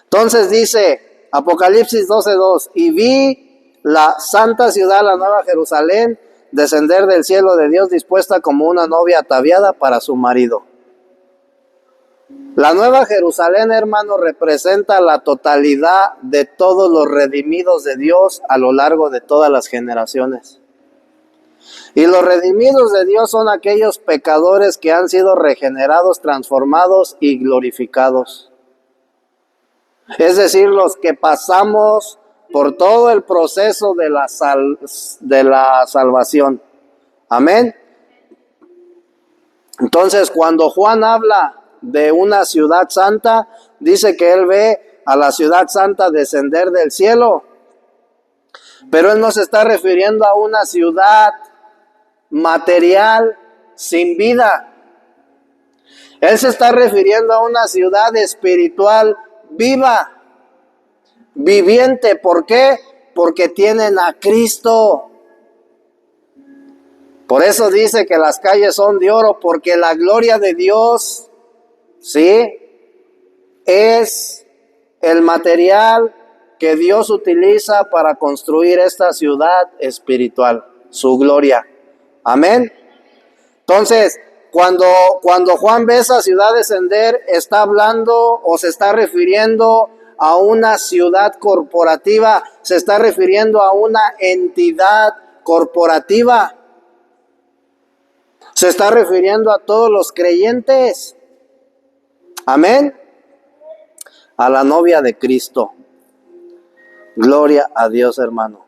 Entonces dice Apocalipsis 12:2: y vi la santa ciudad, la Nueva Jerusalén, descender del cielo de Dios, dispuesta como una novia ataviada para su marido. La Nueva Jerusalén, hermano, representa la totalidad de todos los redimidos de Dios a lo largo de todas las generaciones. Y los redimidos de Dios son aquellos pecadores que han sido regenerados, transformados y glorificados. Es decir, los que pasamos por todo el proceso de la salvación. Amén. Entonces, cuando Juan habla de una ciudad santa, dice que él ve a la ciudad santa descender del cielo. Pero Él no se está refiriendo a una ciudad material sin vida. Él se está refiriendo a una ciudad espiritual viva, viviente. ¿Por qué? Porque tienen a Cristo. Por eso dice que las calles son de oro, porque la gloria de Dios, ¿sí?, es el material que Dios utiliza para construir esta ciudad espiritual, su gloria. Amén. Entonces, cuando Juan ve esa ciudad descender, está hablando o se está refiriendo a una ciudad corporativa, se está refiriendo a una entidad corporativa. Se está refiriendo a todos los creyentes. Amén. A la novia de Cristo. Gloria a Dios, hermano.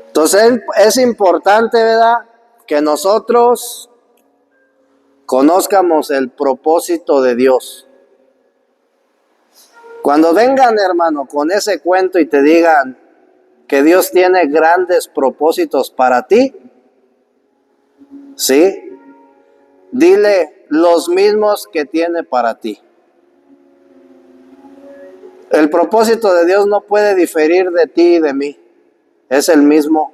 Entonces es importante, ¿verdad?, que nosotros conozcamos el propósito de Dios. Cuando vengan, hermano, con ese cuento y te digan que Dios tiene grandes propósitos para ti, ¿sí?, dile los mismos que tiene para ti. El propósito de Dios no puede diferir de ti y de mí. Es el mismo.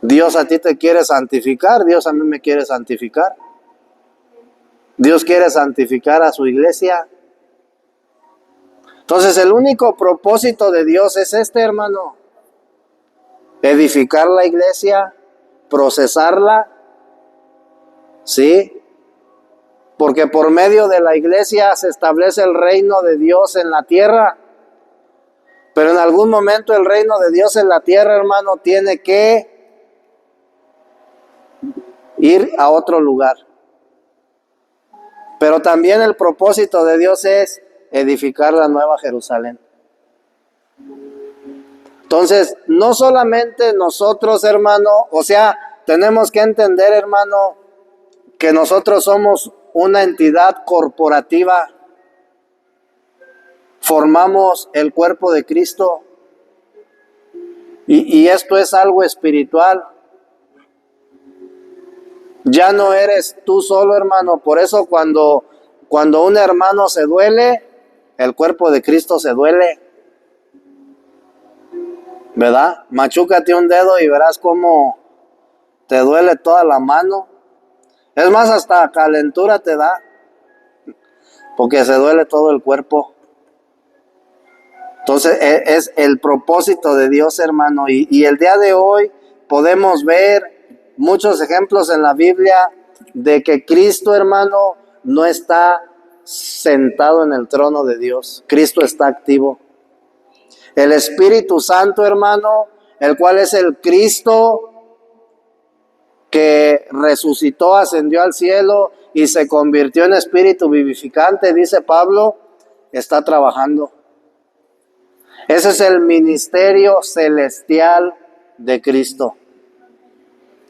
Dios a ti te quiere santificar, Dios a mí me quiere santificar. Dios quiere santificar a su iglesia. Entonces el único propósito de Dios es este, hermano: edificar la iglesia, procesarla, ¿sí? Porque por medio de la iglesia se establece el reino de Dios en la tierra. Pero en algún momento el reino de Dios en la tierra, hermano, tiene que ir a otro lugar. Pero también el propósito de Dios es edificar la nueva Jerusalén. Entonces, no solamente nosotros, hermano, o sea, tenemos que entender, hermano, que nosotros somos una entidad corporativa. Formamos el cuerpo de Cristo. Y esto es algo espiritual. Ya no eres tú solo, hermano. Por eso cuando un hermano se duele, el cuerpo de Cristo se duele. ¿Verdad? Machúcate un dedo y verás cómo te duele toda la mano. Es más, hasta calentura te da, porque se duele todo el cuerpo. Entonces es el propósito de Dios, hermano. Y el día de hoy podemos ver muchos ejemplos en la Biblia de que Cristo, hermano, no está sentado en el trono de Dios. Cristo está activo. El Espíritu Santo, hermano, el cual es el Cristo que resucitó, ascendió al cielo y se convirtió en espíritu vivificante, dice Pablo, está trabajando. Ese es el ministerio celestial de Cristo.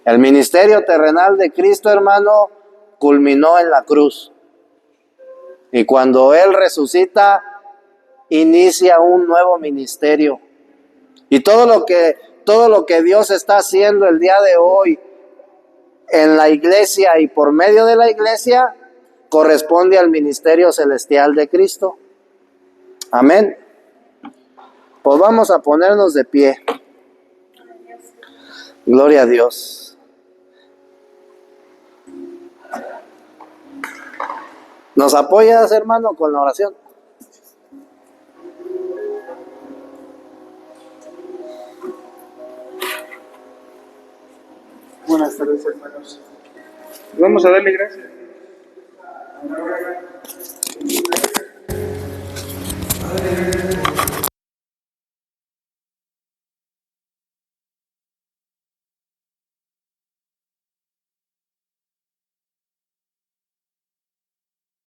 El ministerio terrenal de Cristo, hermano, culminó en la cruz. Y cuando Él resucita, inicia un nuevo ministerio. Y todo lo que Dios está haciendo el día de hoy en la iglesia y por medio de la iglesia corresponde al ministerio celestial de Cristo. Amén. Pues vamos a ponernos de pie. Gloria a Dios. ¿Nos apoyas, hermano, con la oración? Buenas tardes, hermanos. Vamos a darle gracias.